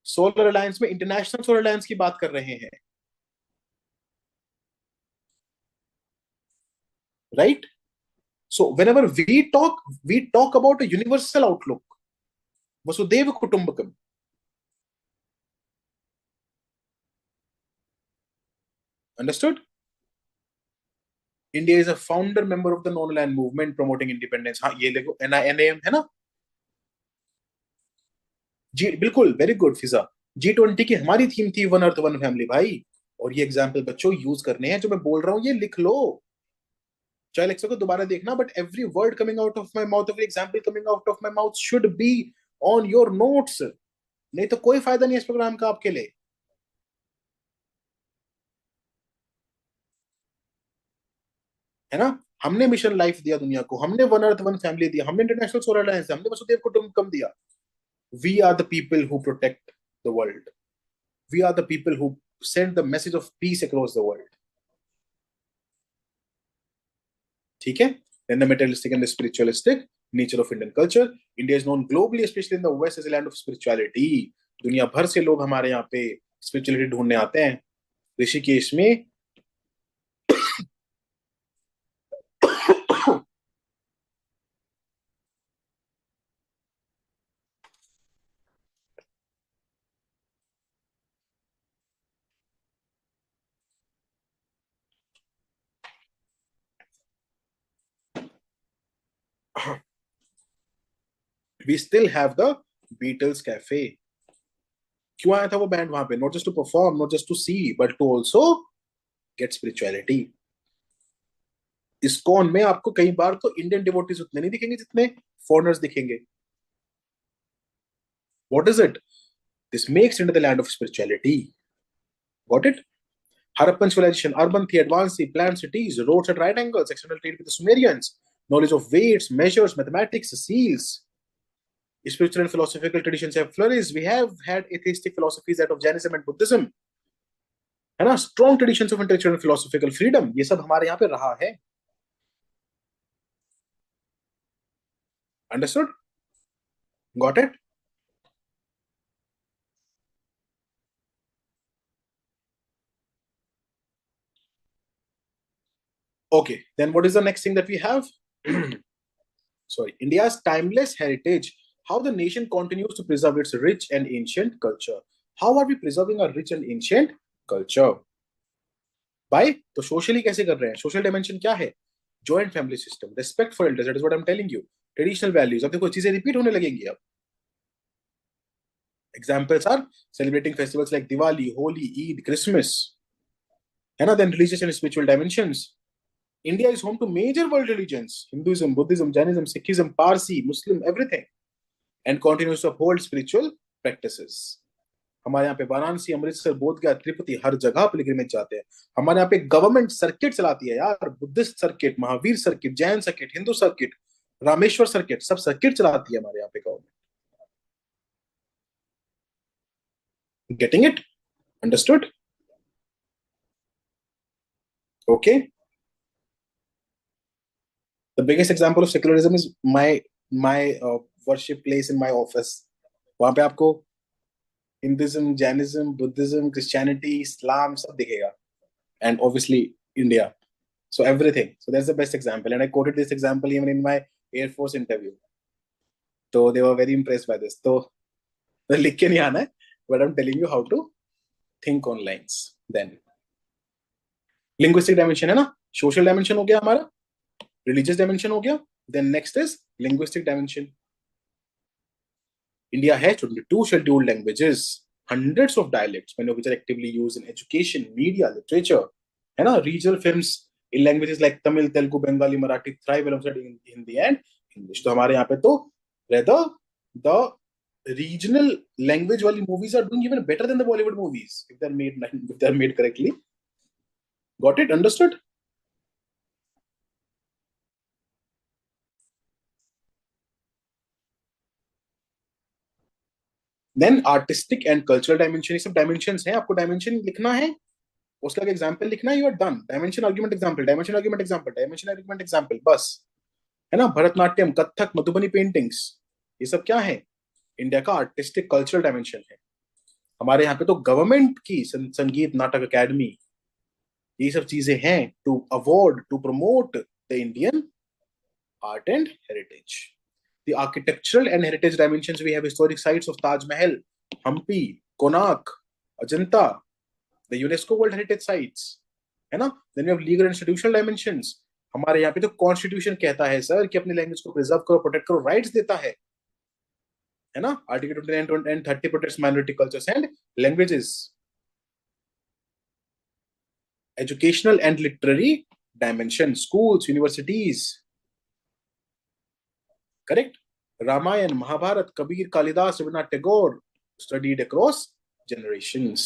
सोलर अलायंस में इंटरनेशनल सोलर अलायंस की बात कर रहे हैं, right. So whenever we talk about a universal outlook. Vasudeva Kutumbakam. Understood? India is a founder member of the non-aligned movement promoting independence. हाँ ये देखो NINAM है ना. जी बिल्कुल, वेरी गुड फिजा. G20 की हमारी थीम थी वन अर्थ वन फैमिली भाई. और ये एग्जाम्पल बच्चों यूज करने हैं, जो मैं बोल रहा हूँ ये लिख लो. चाहे लेक्चर को दोबारा देखना, but every word coming out of my mouth, every example coming out of my mouth should be on your notes. नहीं तो कोई फायदा नहीं इस प्रोग्राम का आपके लिए. है ना. हमने मिशन लाइफ दिया दुनिया को, हमने वन अर्थ वन फैमिली दिया, हमने इंटरनेशनल सोलर अलायंस, हमने वसुदेव कुटुंबकम दिया. We are the people who protect the world. We are the people who send the message of peace across the world. ठीक है. Then the materialistic and the spiritualistic nature of Indian culture. India is known globally, especially in the West, as a land of spirituality. दुनिया भर से लोग हमारे यहाँ पे spirituality ढूंढने आते हैं. ऋषिकेश में we still have the Beatles Cafe. क्यों आया था वो बैंड वहां पे? Not just to perform, not just to see, but to also get spirituality. ISKCON में आपको कई बार तो इंडियन डिवोटीज उतने नहीं दिखेंगे जितने फॉरेनर्स दिखेंगे. What is it? This makes India the land of spirituality. Got it? Harappan civilization, urban the advanced the planned cities, roads at right angles, external trade with the Sumerians, knowledge of weights, measures, mathematics, seals. Spiritual and philosophical traditions have flourished. We have had atheistic philosophies that of Jainism and Buddhism. है ना. Strong traditions of intellectual and philosophical freedom. ये सब हमारे यहाँ पे रहा है. Understood? Got it? Okay. Then what is the next thing that we have? Sorry. India's timeless heritage. How the nation continues to preserve its rich and ancient culture. How are we preserving our rich and ancient culture? By तो socially कैसे कर रहे हैं? Social dimension क्या है? Joint family system, respect for elders, that is what I am telling you. Traditional values. अब देखो चीजें रिपीट होने लगेंगी अब. Examples are celebrating festivals like Diwali, Holi, Eid, Christmas. है ना. Then religious and spiritual dimensions. India is home to major world religions: Hinduism, Buddhism, Jainism, Sikhism, Parsi, Muslim, everything, and continues to uphold spiritual practices. हमारे यहाँ पे वाराणसी, अमृतसर, बोधगया, तिरुपति, हर जगह pilgrimage जाते हैं. हमारे यहाँ पे गवर्नमेंट सर्किट चलाती है यार. Buddhist circuit, Mahavir circuit, Jain circuit, Hindu circuit, Rameshwar circuit, सब सर्किट चलाती है हमारे यहाँ पे government. Getting it? Understood? Okay. The biggest example of secularism is my worship place in my office. वहां पे आपको हिंदुइज्म, जैनिज्म, बुद्धिज्म, क्रिश्चियनिटी, इस्लाम सब दिखेगा. And obviously India. So everything. So that's the best example. And I quoted this example even in my Air Force interview. So they were very impressed by this. तो लिख के नहीं आना है, but I'm telling you how to think on lines. Then linguistic dimension है ना. Social dimension हो गया हमारा. Religious dimension हो गया. Then next is linguistic dimension. India has 22 scheduled languages, hundreds of dialects, many of which are actively used in education, media, literature. है ना. Regional films in languages like Tamil, Telugu, Bengali, Marathi thrive alongside Hindi and English. तो हमारे यहाँ पे तो rather the regional language वाली movies are doing even better than the Bollywood movies if they're made correctly. Got it? Understood? Then artistic and cultural dimension. ये सब dimensions हैं. आपको डायमेंशन लिखना है, उसका एग्जांपल लिखना है, you are done. Dimension argument example, dimension argument example, dimension argument example, बस. है ना. भरतनाट्यम, कथक, मधुबनी पेंटिंग्स, ये सब क्या है? इंडिया का आर्टिस्टिक कल्चरल डायमेंशन है. हमारे यहाँ पे तो गवर्नमेंट की संगीत नाटक अकेडमी, ये सब चीजें हैं to award, to promote the Indian art and heritage. The architectural and heritage dimensions, we have historic sites of Taj Mahal, Hampi, Konark, Ajanta, the UNESCO World Heritage Sites, है ना. Then we have legal and institutional dimensions. हमारे यहाँ पे तो constitution कहता है sir कि अपनी लैंग्वेज को प्रिजर्व करो, प्रोटेक्ट करो, राइट्स देता है ना. Article 29 and 30 protects minority cultures and languages. Educational and literary dimension, schools, universities. Correct. Ramayana, Mahabharat, Kabir, Kalidas, Rabindranath Tagore studied across generations.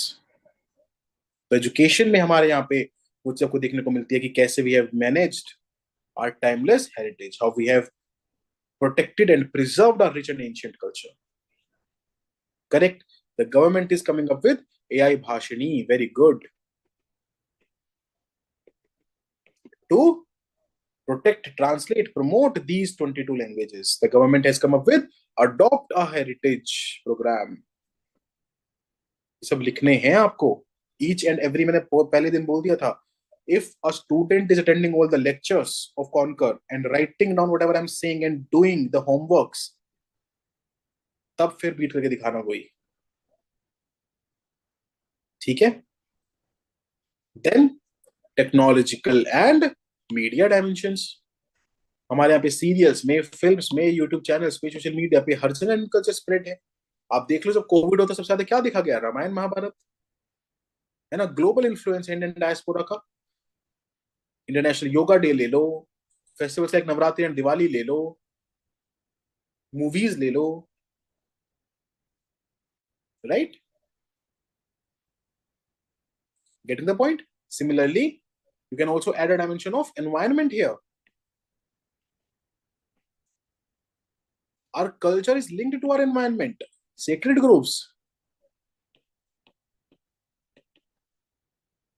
तो एजुकेशन में हमारे यहाँ पे वो सबको देखने को मिलती है कि कैसे we have managed our timeless heritage, how we have protected and preserved our rich and ancient culture. Correct. The government is coming up with AI Bhashini. Very good. To protect, translate, promote these 22 languages, the government has come up with Adopt a Heritage program. सब लिखने हैं आपको. Each and every, मैंने पहले दिन बोल दिया था, if a student is attending all the lectures of Conquer and writing down whatever I'm saying and doing the homeworks, तब फिर बीट करके दिखाना कोई. ठीक है. Then technological and media dimensions. हमारे यहाँ पे सीरियल्स में, फिल्म्स में, यूट्यूब चैनल्स पे, सोशल मीडिया पे हर जगह कल्चर स्प्रेड है. आप देख लो, जब कोविड होता सबसे ज्यादा क्या दिखा गया? रामायण महाभारत, है ना. ग्लोबल इन्फ्लुएंस इंडियन डायस्पोरा का. इंटरनेशनल योगा डे ले लो, festivals like Navratri and Diwali ले लो, मूवीज ले लो, right. Getting the point. Similarly, you can also add a dimension of environment here. Our culture is linked to our environment. Sacred groves,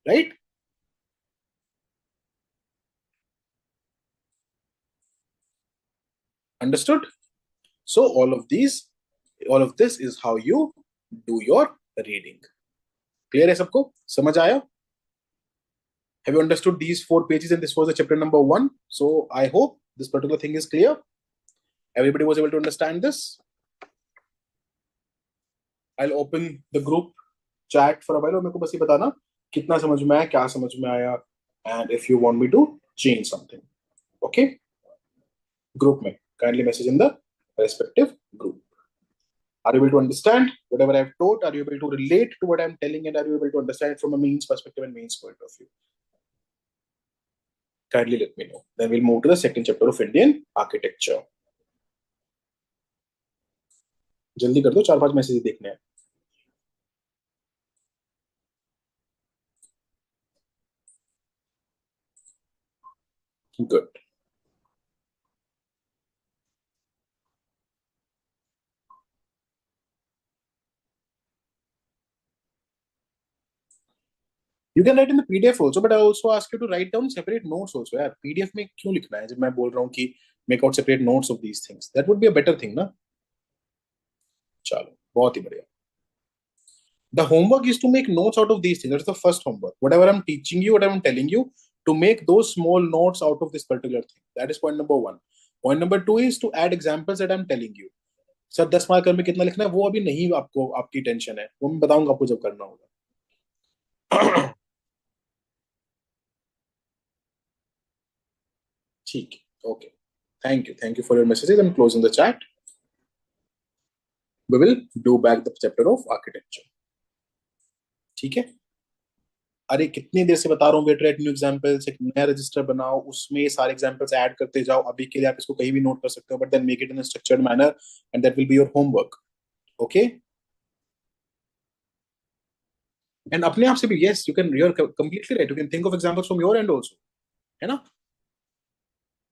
right? Understood? So all of this is how you do your reading. Clear है सबको? समझ आया? Have you understood these 4 pages? And this was the chapter number 1. So I hope this particular thing is clear. Everybody was able to understand this. I'll open the group chat for a while. और मेरे को बस ये बताना कितना समझ में आया, क्या समझ में आया, and if you want me to change something. Okay? Group में kindly message in the respective group. Are you able to understand whatever I've taught? Are you able to relate to what I'm telling, and are you able to understand it from a means perspective and means point of view? Kindly let me know. Then we'll move to the second chapter of Indian architecture. जल्दी कर दो, 4-5 message देखने हैं. Good. You can write in the PDF also, but I also ask you to write down separate notes also. यार PDF में क्यों लिखना है जब मैं बोल रहा हूँ कि make out separate notes of these things? That would be a better thing, ना? चलो, बहुत ही बढ़िया. The homework is to make notes out of these things. That's the first homework. Whatever I'm teaching you, whatever I'm telling you, to make those small notes out of this particular thing. That is point number 1. Point number 2 is to add examples that I'm telling you. Sir 10 mark में कितना लिखना है वो अभी नहीं, आपको आपकी tension है, वो मैं बताऊंगा आपको जब करना होगा. ठीक है. Okay. Thank you for your messages. I'm closing the chat. We will do back the chapter of architecture. ठीक है. अरे कितनी देर से बता रहा हूँ, वेट राइट न्यू एग्जांपल्स, एक नया रजिस्टर बनाओ, उसमें सारे एग्जांपल्स ऐड करते जाओ. अभी के लिए आप इसको कहीं भी नोट कर सकते हो, but then make it in a structured manner and that will be your homework. Okay. And अपने आप से भी, yes you can, you are completely right, you can think of examples from your and also, है ना.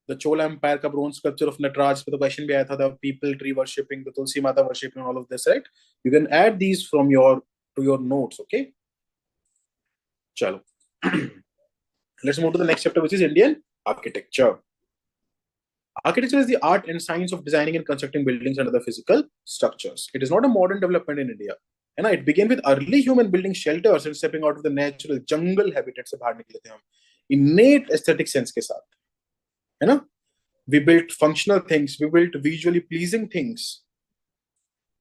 The Chola empire का bronze sculpture of Nataraj पे तो question भी आया था, the peepal tree worshipping, the tulsi mata worshipping, all of this, right. You can add these from your to your notes. Okay. चलो. Let's move to the next chapter, which is Indian architecture. Architecture is the art and science of designing and constructing buildings and other physical structures. It is not a modern development in India. है ना. It began with early human building shelters and stepping out of the natural jungle habitat से बाहर निकले थे हम innate aesthetic sense के साथ, है ना. We built functional things, we built visually pleasing things.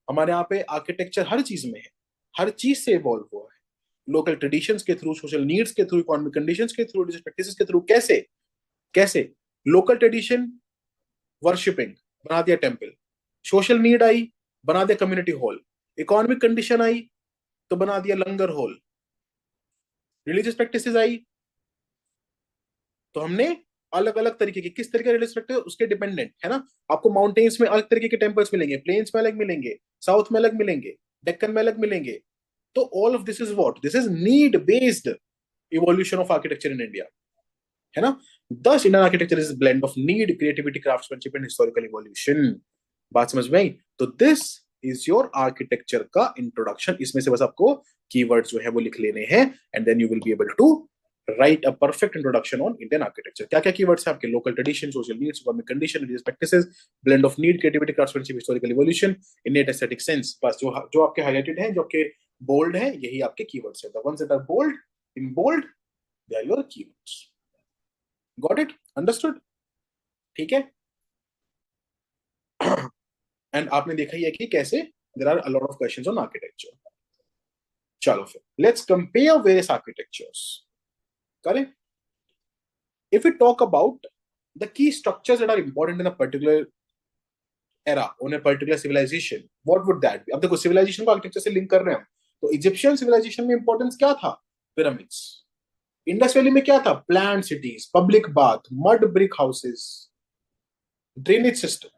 हमारे यहाँ पे आर्किटेक्चर हर चीज में है, हर चीज से इवॉल्व हुआ है, लोकल ट्रेडिशंस के थ्रू, सोशल नीड्स के थ्रू, इकोनॉमिक कंडीशंस के थ्रू, प्रैक्टिसेस के थ्रू। कैसे? कैसे? लोकल ट्रेडिशन, वर्शिपिंग, बना दिया टेम्पल। सोशल नीड आई, बना दिया कम्युनिटी हॉल। इकोनॉमिक कंडीशन आई तो बना दिया लंगर हॉल। रिलीजियस प्रैक्टिसेस आई तो हमने अलग अलग तरीके के, किस तरीके रिलीजियस प्रैक्टिस उसके डिपेंडेंट है ना। आपको माउंटेन्स में अलग तरीके के टेम्पल्स मिलेंगे, प्लेन्स में अलग मिलेंगे, साउथ में अलग मिलेंगे, डेक्कन में अलग मिलेंगे। तो all of this is what, this is need based evolution of architecture in India, है ना। दस Indian architecture is blend of need, creativity, craftsmanship and historical evolution. बात समझ में आई? तो दिस इज योर आर्किटेक्चर का इंट्रोडक्शन। इसमें से बस आपको कीवर्ड्स जो है वो लिख लेने हैं, and then you will be able to write a perfect introduction on Indian architecture. क्या क्या कीवर्ड्स हैं आपके? Local tradition, social needs, economic condition, religious practices, blend of need, creativity, craftsmanship, historical evolution, innate aesthetic sense. बस जो जो आपके highlighted हैं, जो आपके बोल्ड हैं, यही आपके कीवर्ड्स हैं। The ones that are bold, in bold, they are your keywords. Got it? Understood? ठीक है। एंड आपने देखा ही है कि कैसे there are a lot of questions on architecture. चलो फिर लेट्स कंपेयर वेरियस आर्किटेक्चर्स। करें? If you talk about the key structures that are important in a particular era, on a particular civilization, what would that be? अब देखो, civilisation को architecture से link कर रहे हैं हम, तो इजिप्शियन सिविलाइजेशन में इंपॉर्टेंस क्या था? पिरामिड्स। इंडस वैली में क्या था? Plan cities, public bath, mud brick houses, drainage system,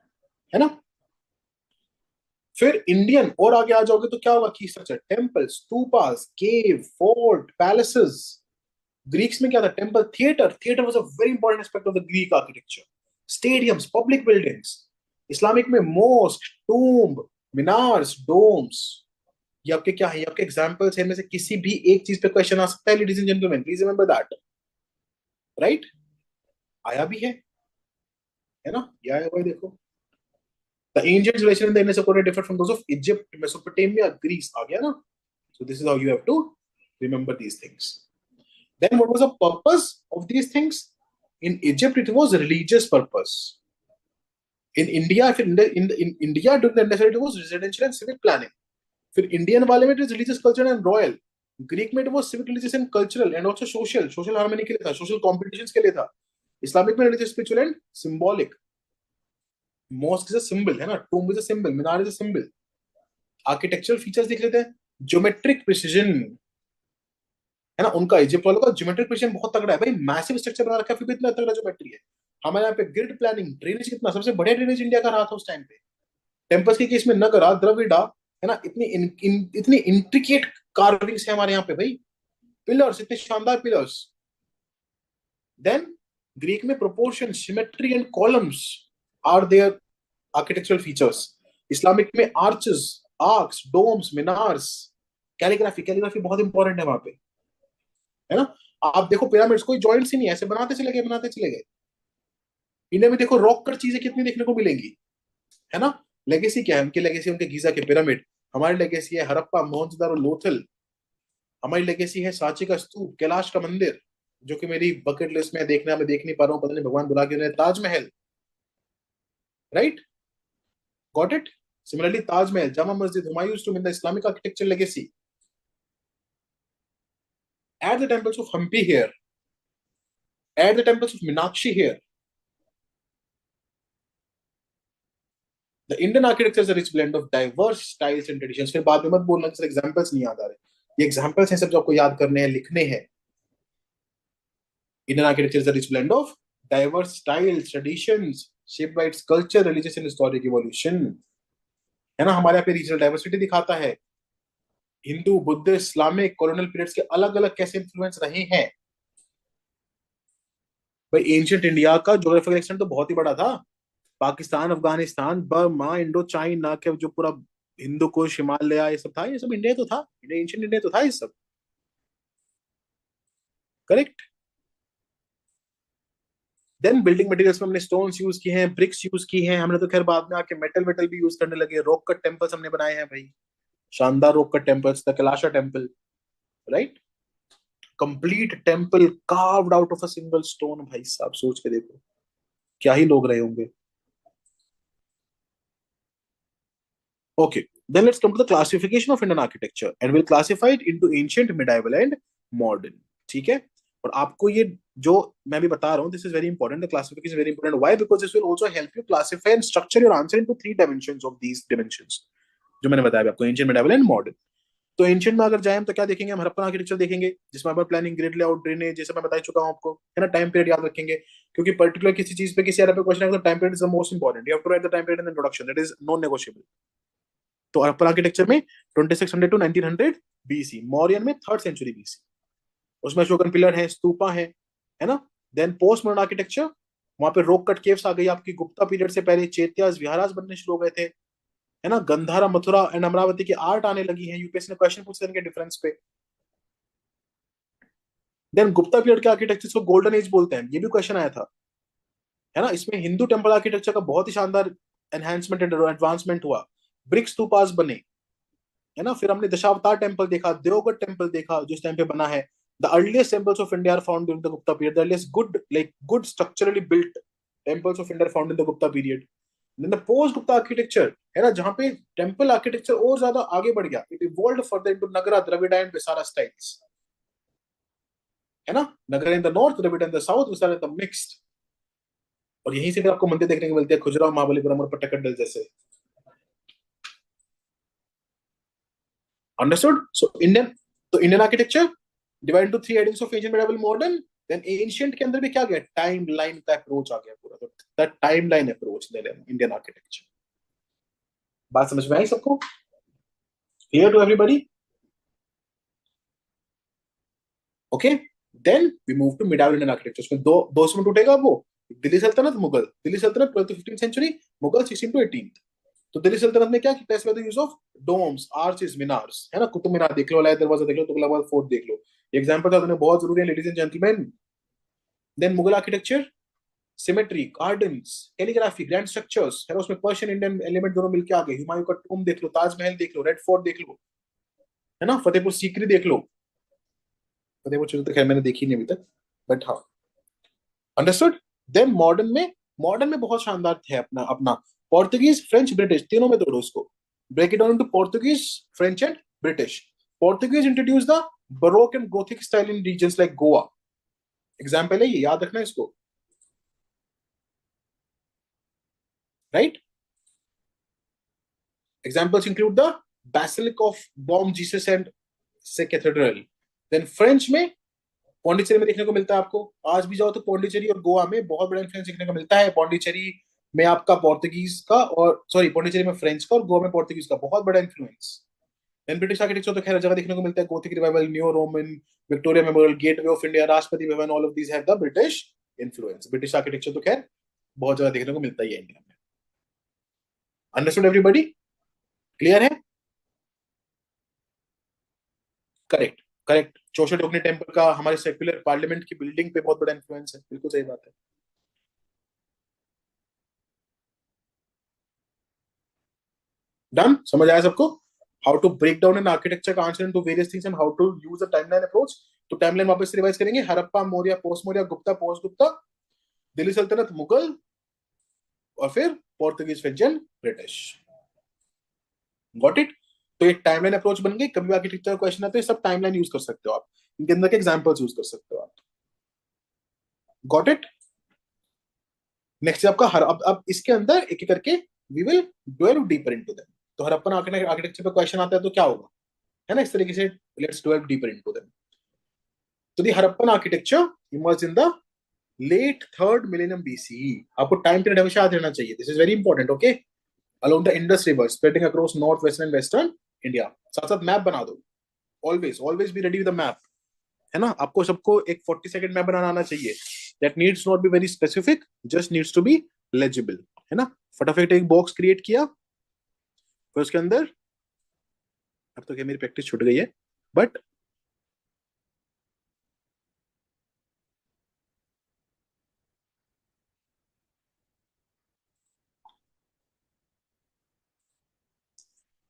है ना। फिर इंडियन और आगे आ जाओगे तो क्या होगा? की स्ट्रक्चर, टेम्पल, स्तूपास, केव, फोर्ट, पैलेसेस। ग्रीक्स में क्या था? Temple, theatre, theatre was a very important aspect of the Greek architecture. Stadiums, public buildings. Islamic में मॉस्क, टूम्ब, मीनार्स, डोम्स। ये आपके क्या है? ये आपके एग्जांपल्स हैं, इनमें से किसी भी एक चीज पे क्वेश्चन आ सकता है, ladies and gentleman, please remember that. Right? आया भी है ना। ये आया हुआ है, देखो। The ancient civilization in the Indus Valley differed from those of Egypt, Mesopotamia, Greece. आ गया ना? So this is how you have to remember these things. Then what was the purpose of these things? In Egypt, it was religious purpose. In India, in India during the Indus Valley, it was residential and civic planning. फिर Indian वाले में it was religious, cultural and royal. Greek में it was civic, religious and cultural and also social harmony के लिए था, social competitions के लिए था. इस्लामिक में religious, spiritual and symbolic. Mask is a symbol, है ना, tomb is a symbol, Minar is a symbol. Architectural features देख लेते हैं। ज्योमेट्रिक प्रिसिजन, है ना, उनका इजिप्ट वालों का ज्योमेट्रिक प्रिसिजन बहुत तगड़ा है भाई, मैसिव स्ट्रक्चर बना रखा है, फिर भी इतना तगड़ा ज्योमेट्री है। हमारे यहाँ पे ग्रिड प्लानिंग, ड्रेनेज कितना, सबसे बढ़िया ड्रेनेज इंडिया का रहा था उस टाइम पे। टेम्पल्स के केस में नगरा, द्रविड़ा, है ना, इतनी इंट्रिकेट कार्विंग्स है हमारे यहाँ पे भाई। पिलर्स, इतने शानदार पिलर्स। देन ग्रीक में proportion, symmetry and columns are their architectural features. Islamic में arches, arcs, domes, minarets, calligraphy, calligraphy बहुत इंपॉर्टेंट है वहां पे, है ना। आप देखो पिरामिड्स कोई जॉइंट्स ही नहीं है, ऐसे बनाते चले गए, बनाते चले गए। इंडिया में देखो रॉक कट चीजें कितनी देखने को मिलेंगी, है ना। लेगेसी क्या है उनकी? लेगेसी उनके गीजा के पिरामिड। हमारी लेगेसी है हड़प्पा, मोहनजोदड़ो, लोथल। हमारी लेगेसी है सांची का स्तूप, कैलाश का मंदिर, जो कि मेरी बकेट लिस्ट में देखना, मैं देख नहीं पा रहा हूँ, पता नहीं भगवान बुला के रहे, Taj Mahal. Right? Got it? Similarly Taj Mahal, Jama Masjid, Humayun's टू in the Islamic architecture legacy. Add the temples of Hampi here. Add the temples of Meenakshi here. The Indian architecture is a rich blend of diverse styles and traditions. फिर बाद में मत बोलना कि examples नहीं याद आ रहे। ये एग्जांपल्स हैं सब जो आपको याद करने हैं, लिखने हैं। Indian architecture is a rich blend of diverse styles, traditions, shaped by its culture, religious and historic evolution. है ना, हमारे यहाँ पे रीजनल डाइवर्सिटी दिखाता है। Hindu, Buddha, Islamic, colonial periods के अलग अलग कैसे इंफ्लुएंस रहे हैं। भाई एंशियंट इंडिया का ज्योग्राफिकल एक्सटेंट तो बहुत ही बड़ा था। Pakistan, Afghanistan, Burma, Indo China के जो पूरा हिंदू कुश, हिमालय, ये सब था, ये सब इंडिया तो था, इंडिया, एंशियंट इंडिया तो था ये सब। करेक्ट? देन बिल्डिंग मटेरियल्स में हमने स्टोन्स यूज किए हैं, ब्रिक्स यूज की हैं, हमने तो खैर बाद में आके मेटल वेटल भी यूज करने लगे। रॉक कट टेम्पल्स हमने बनाए हैं भाई, शानदार rock cut temples, the Kailasa temple. Right? Complete temple carved out of a single stone, भाई साहब सोच के देखो। क्या ही लोग रहे होंगे. Okay, then let's come to the classification of Indian architecture and we'll classify it into ancient, medieval and modern. ठीक है. और आपको ये जो मैं भी बता रहा हूँ, this is very important. The classification is very important. Why? Because this will also help you classify and structure your answer into three dimensions of these dimensions. जो मैंने बताया आपको, ancient, medieval and modern. तो ancient में अगर जाए तो क्या देखेंगे, हम हड़प्पन आर्किटेक्चर देखेंगे जिसमें हमारा प्लानिंग, ग्रिड लेआउट, ड्रेनेज, जैसे मैं बता चुका हूं आपको, है ना. टाइम पीरियड याद रखेंगे, क्योंकि पर्टिकुलर किसी चीज पे किसी पे क्वेश्चन आएगा तो time period is the most important. You have to write the time period in the introduction, that is non negotiable. तो हड़प्पन आर्किटेक्चर में 2600 टू 1900 बीसी, मौर्यन में 3rd century बीसी. उसमें अशोकन पिलर है, स्तूपा है ना. देन पोस्ट मॉडर्न आर्किटेक्चर, वहां पे rock cut caves आ गई आपकी. गुप्ता पीरियड से पहले चैत्यास, विहारास बनने शुरू हो गए थे, है ना. गंधारा, मथुरा एंड अमरावती की आर्ट आने लगी है. यूपीएससी ने क्वेश्चन पूछे इनके डिफरेंस पे. देन गुप्ता पीरियड के आर्किटेक्चर को गोल्डन एज बोलते हैं, ये भी क्वेश्चन आया था, है ना. इसमें हिंदू टेम्पल आर्किटेक्चर का बहुत ही शानदार एनहांसमेंट एंड एडवांसमेंट हुआ. ब्रिक स्तूपास बने, है ना. फिर हमने दशावतार टेम्पल देखा, देवगढ़ टेम्पल देखा जो इस टाइम पे बना है. The earliest temples of India are found during the Gupta period. The earliest good structurally built temples of India found in the Gupta period. Then the post Gupta architecture, है ना, जहां पे टेम्पल आर्किटेक्चर और ज्यादा आगे बढ़ गया. It evolved further into Nagara, Dravida and Vesara styles, है ना. Nagara in the north, Dravida in the south, Vesara in the mixed. और यहीं से भी आपको मंदिर देखने को मिलते हैं, खुजराहो, महाबलीपुरम और पट्टकड्डल जैसे. अंडरस्टूड. सो इंडियन, तो Indian architecture divide into three headings of ancient, medieval, modern. Then ancient के अंदर भी क्या गया, टाइम लाइन का अप्रोच आ गया पूरा. तो the timeline approach Indian architecture. बात समझ में आई सबको? Clear to everybody? Okay. Then we move to medieval Indian architecture. उसमें दो उसमें टूटेगा वो. दिल्ली सल्तनत, मुगल. दिल्ली सल्तनत 12th to 15th century, Mughal 16th to 18th. तो दिल्ली सल्तनत में क्या test the use of domes, arches, minarets, है ना. कुतुब मीनार देख लो, लाल दरवाजा देख लो, तुगलकाबाद फोर्ट देख लो. एग्जांपल था, तो बहुत जरूरी है ladies and gentleman. Then Mughal architecture, symmetry, gardens, calligraphy, grand structures, है ना. उसमें पर्शियन इंडियन एलिमेंट दोनों मिलकर आ गए. हुमायूं का टूम देख लो, ताजमहल देख लो, रेड फोर्ट देख लो, है ना. फतेहपुर सीकरी देख लो. फतेहपुर सीकरी तो खैर मैंने देखी नहीं अभी तक, बट हाँ. अंडरस्टूड. देन मॉडर्न में बहुत शानदार थे अपना अपना पोर्तुगीज, फ्रेंच, ब्रिटिश, तीनों में तोड़ो उसको. Break it down into Portuguese, French and British. Portuguese introduce the baroque and gothic style in regions like Goa. Example है ये, याद रखना इसको, राइट. Examples include the basilica of Bom Jesus and Se cathedral. Then French में पौंडीचेरी में देखने को मिलता है आपको. आज भी जाओ तो पौंडीचेरी और गोवा में बहुत बड़ा इन्फ्लुएंस देखने को मिलता है. पौंडीचेरी में आपका पोर्तुगीज का, और सॉरी पौंडीचेरी में फ्रेंच का और गोवा में पोर्तुगीज का बहुत बड़ा इन्फ्लुएंस. एंड ब्रिटिश आर्किटेक्चर तो खैर जगह देखने को मिलता है. Gothic revival, new Roman, Victoria memorial, gateway of India, Rashtrapati Bhavan, all of these have the British influence. British architecture तो खैर बहुत जगह देखने को मिलता ही है इंडिया में. Understood everybody? क्लियर है? Correct, correct. चौशा टोकनी टेम्पल का हमारे सेक्युलर पार्लियामेंट की बिल्डिंग पे बहुत बड़ा इन्फ्लुएंस है. बिल्कुल सही बात है. डन? समझ आया सबको? How to break down an architecture का answer into various things and how to use a timeline approach. तो टाइमलाइन वापस से रिवाइज करेंगे. हड़प्पा, मौर्य, पोस्ट मौर्य, गुप्ता, पोस्ट गुप्ता, दिल्ली सल्तनत, मुगल, और फिर Portuguese, French and British. Got it? तो एक टाइमलाइन अप्रोच बन गई. कभी आर्किटेक्चर क्वेश्चन आते हैं, सब टाइमलाइन यूज कर सकते हो आप. इनके अंदर के एग्जांपल्स यूज कर सकते हो आप. Got it? नेक्स्ट आपका अब इसके अंदर एक एक करके we will delve deeper into them. तो हड़प्पन आर्किटेक्चर पे क्वेश्चन आता है तो क्या होगा, है ना, इस तरीके से. Let's delve deeper into them. तो the Harappan architecture emerge in the late 3rd millennium BCE. आपको टाइम पीरियड हमेशा याद रहना चाहिए. This is very important. Okay. Along the Indus river spreading across north western and western India. साथ साथ map बना दो. Always always be ready with the map, है ना. आपको सबको एक 40-second मैप बनाना आना चाहिए. That needs not be very specific, just needs to be legible, है ना. फटाफट एक बॉक्स क्रिएट किया, फिर उसके अंदर, अब तो क्या मेरी प्रैक्टिस छूट गई है, बट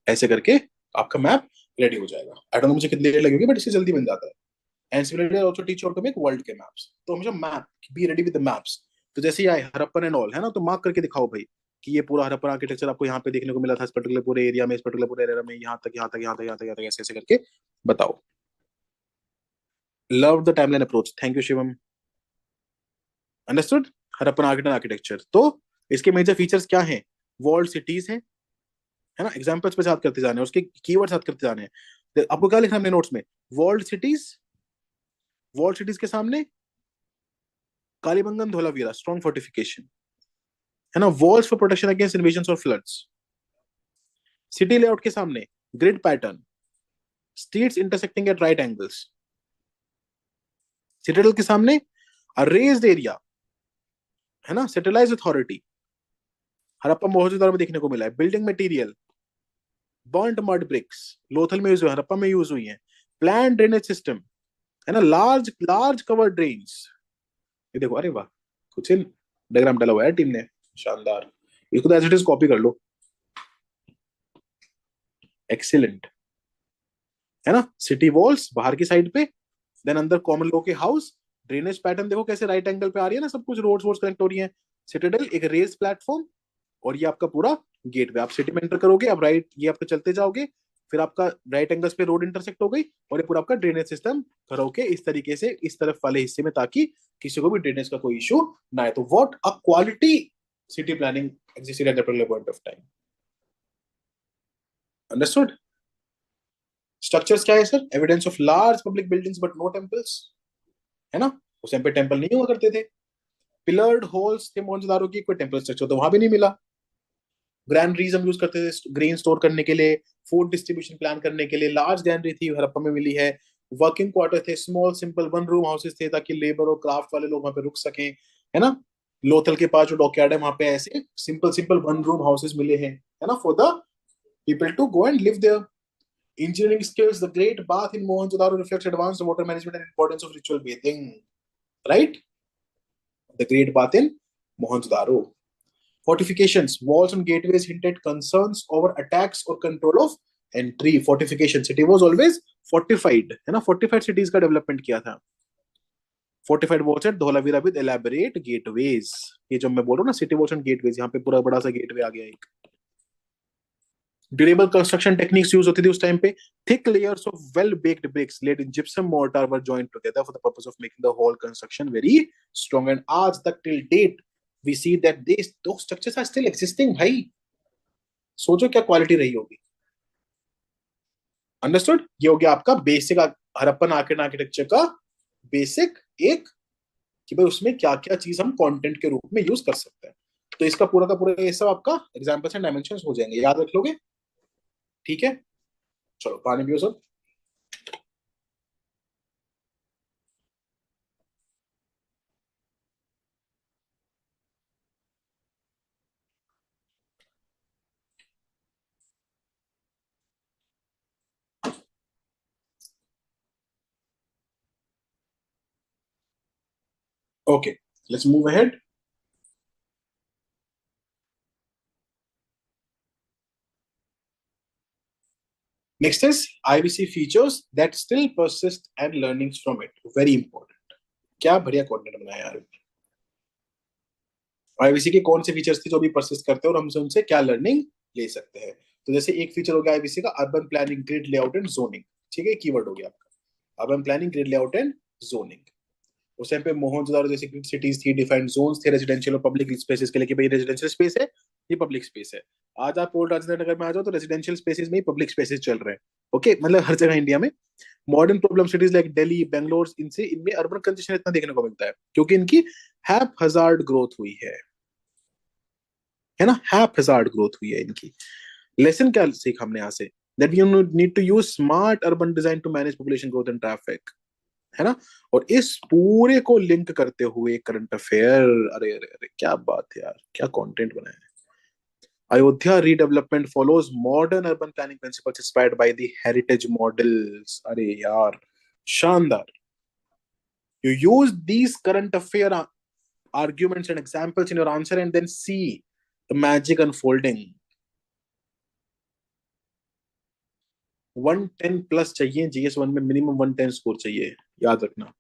ऐसे करके आपका मैप रेडी हो जाएगा. आई डोंट नो मुझे कितनी देर लगेगी, बट इससे जल्दी बन जाता है. And similarly I also teach how to make world के मैप्स. तो हमेशा map, be ready with the maps. तो जैसे ये हरप्पन एंड ऑल है ना, तो मार्क करके दिखाओ भाई कि ये पूरा हरप्पन आर्किटेक्चर आपको यहाँ पे देखने को मिला था, इस पर्टिकुलर पूरे एरिया में, इस पर्टिकुलर पूरे एरिया में, यहाँ तक यहाँ तक यहाँ तक यहाँ तक यहाँ तक, ऐसे ऐसे करके बताओ. Love the timeline approach. Thank you Shivam. Understood. Harappan architecture. तो इसके मेजर फीचर्स क्या हैं? वॉल्ड सिटीज है ना, एग्जांपल्स पे याद करते जाने हैं, उसके कीवर्ड्स याद करते जाने हैं. आपको क्या लिखना है अपने नोट्स में? Walled cities. वॉल्ड सिटीज के सामने कालीबंगन, धोलावीरा, स्ट्रॉन्ग फोर्टिफिकेशन, है ना. Walls for protection against invasion और फ्लड्स. सिटी लेआउट के सामने grid pattern, streets intersecting at right angles. Citadel के सामने रेज्ड एरिया, है ना, सेटेलाइज अथॉरिटी. हड़प्पा मोहनजोदड़ो में देखने को मिला है. Building material burnt mud bricks, Lothal में यूज हुई, हड़प्पा में यूज हुई है. प्लान ड्रेनेज सिस्टम, है ना, लार्ज लार्ज कवर ड्रेन्स. ये देखो, अरे वाह, कुछ डायग्राम डाला हुआ है टीम ने, शानदार. इसको तो एज इट इज कॉपी कर लो. एक्सीलेंट. है ना. सिटी वॉल्स बाहर की साइड पे, देन अंदर कॉमन लो के हाउस. ड्रेनेज पैटर्न देखो कैसे राइट एंगल पे आ रही है ना, सब कुछ रोड्स वोड्स कनेक्ट हो रही है. सिटाडेल एक रेज प्लेटफॉर्म, और ये आपका पूरा गेट वे. आप सिटी में एंटर करोगे, अब राइट ये आपका चलते जाओगे, फिर आपका राइट एंगल्स पे रोड इंटरसेक्ट हो गई, और ये पूरा आपका ड्रेनेज सिस्टम करो के इस तरीके से इस तरफ वाले हिस्से में, ताकि किसी को भी ड्रेनेज का कोई इशू ना आए. तो what a quality city planning existed at that particular point of time. Understood. Structures क्या है sir? Evidence of large public buildings but no temples, है ना. उस टाइम पे टेम्पल नहीं हुआ करते थे. पिलर्ड हॉल्स थे मोहनजोदारो की, कोई टेम्पल स्ट्रक्चर तो वहां भी नहीं मिला. ग्रैनरीज हम यूज करते थे ग्रेन स्टोर करने के लिए, फूड डिस्ट्रीब्यूशन प्लान करने के लिए. लार्ज ग्रैनरी थी, हड़प्पा में मिली है. वर्किंग क्वार्टर थे, small simple one room houses थे, ताकि लेबर और क्राफ्ट वाले लोग वहां पे रुक सकें, है ना. लोथल के पास जो डॉकयार्ड है, वहां पे ऐसे simple simple one room houses मिले हैं, है ना, for the people to go and live there. Engineering skills, the Great Bath in Mohenjo-daro reflects advanced water management and importance of ritual bathing. Right? The Great Bath in Mohenjo-daro. Fortifications, walls and gateways hinted concerns over attacks or control of entry. Fortification, city was always fortified, है ना. Fortified cities का development किया था. Fortified walls at Dholavira with elaborate gateways. ये जो मैं बोल रहा हूँ ना, city walls and gateways, यहाँ पे पूरा बड़ा सा गेटवे आ गया एक. ड्यूरेबल कंस्ट्रक्शन टेक्निक्स यूज होती थी उस टाइम पे. Thick layers of well baked bricks laid in gypsum mortar were joined together for the purpose of making the whole construction very strong. And आज तक till date we see that this दो structures are still existing भाई. सोचो क्या quality रही होगी. Understood. ये हो गया आपका बेसिक हड़प्पन आर्किटेक्चर का बेसिक एक, कि भाई उसमें क्या क्या चीज हम कंटेंट के रूप में यूज कर सकते हैं. तो इसका पूरा का पूरा ये सब आपका एग्जांपल्स एंड डायमेंशंस हो जाएंगे, याद रख लोगे. ठीक है. चलो पानी पियो सब. Okay, let's move ahead. Next is IBC features that still persist and learnings from it. Very important. क्या बढ़िया कंटेंट बनाया यार. आईबीसी के कौन से फीचर्स थे जो भी परसिस्ट करते हैं, और हमसे उनसे क्या लर्निंग ले सकते हैं. तो जैसे एक फीचर हो गया आईबीसी का urban planning, grid layout and zoning. ठीक है, कीवर्ड हो गया आपका urban planning, grid layout and zoning. उस टाइम पे मोहनजोदारो जैसे ग्रिड सिटीज थी, डिफाइंड जोन्स थे रेजिडेंशियल और पब्लिक स्पेसेस के लिए, कि भाई रेजिडेंशियल स्पेस है, ये पब्लिक स्पेस है. आज आप पोर्ट राजेंद्र नगर में आ जाओ तो रेजिडेंशियल स्पेसेस में ही पब्लिक स्पेसेस चल रहे हैं. ओके, मतलब हर जगह इंडिया में. Modern problem cities like Delhi, Bangalore, इनसे इनमें अर्बन कंजेशन इतना देखने को मिलता है क्योंकि इनकी हैप हजार्ड ग्रोथ हुई है ना. हैप हजार्ड ग्रोथ हुई है इनकी. लेसन क्या सीखा हमने यहाँ से? That you need to use smart urban design to manage population growth and traffic, है ना. और इस पूरे को लिंक करते हुए करंट अफेयर. अरे अरे अरे क्या बात है यार, क्या कंटेंट बनाया है. Ayodhya redevelopment follows modern urban planning principles inspired by the heritage models. अरे यार शानदार. You use these current affair arguments and examples in your answer and then see the magic unfolding. 110 plus चाहिए जीएस वन में, minimum 110 score चाहिए, याद रखना.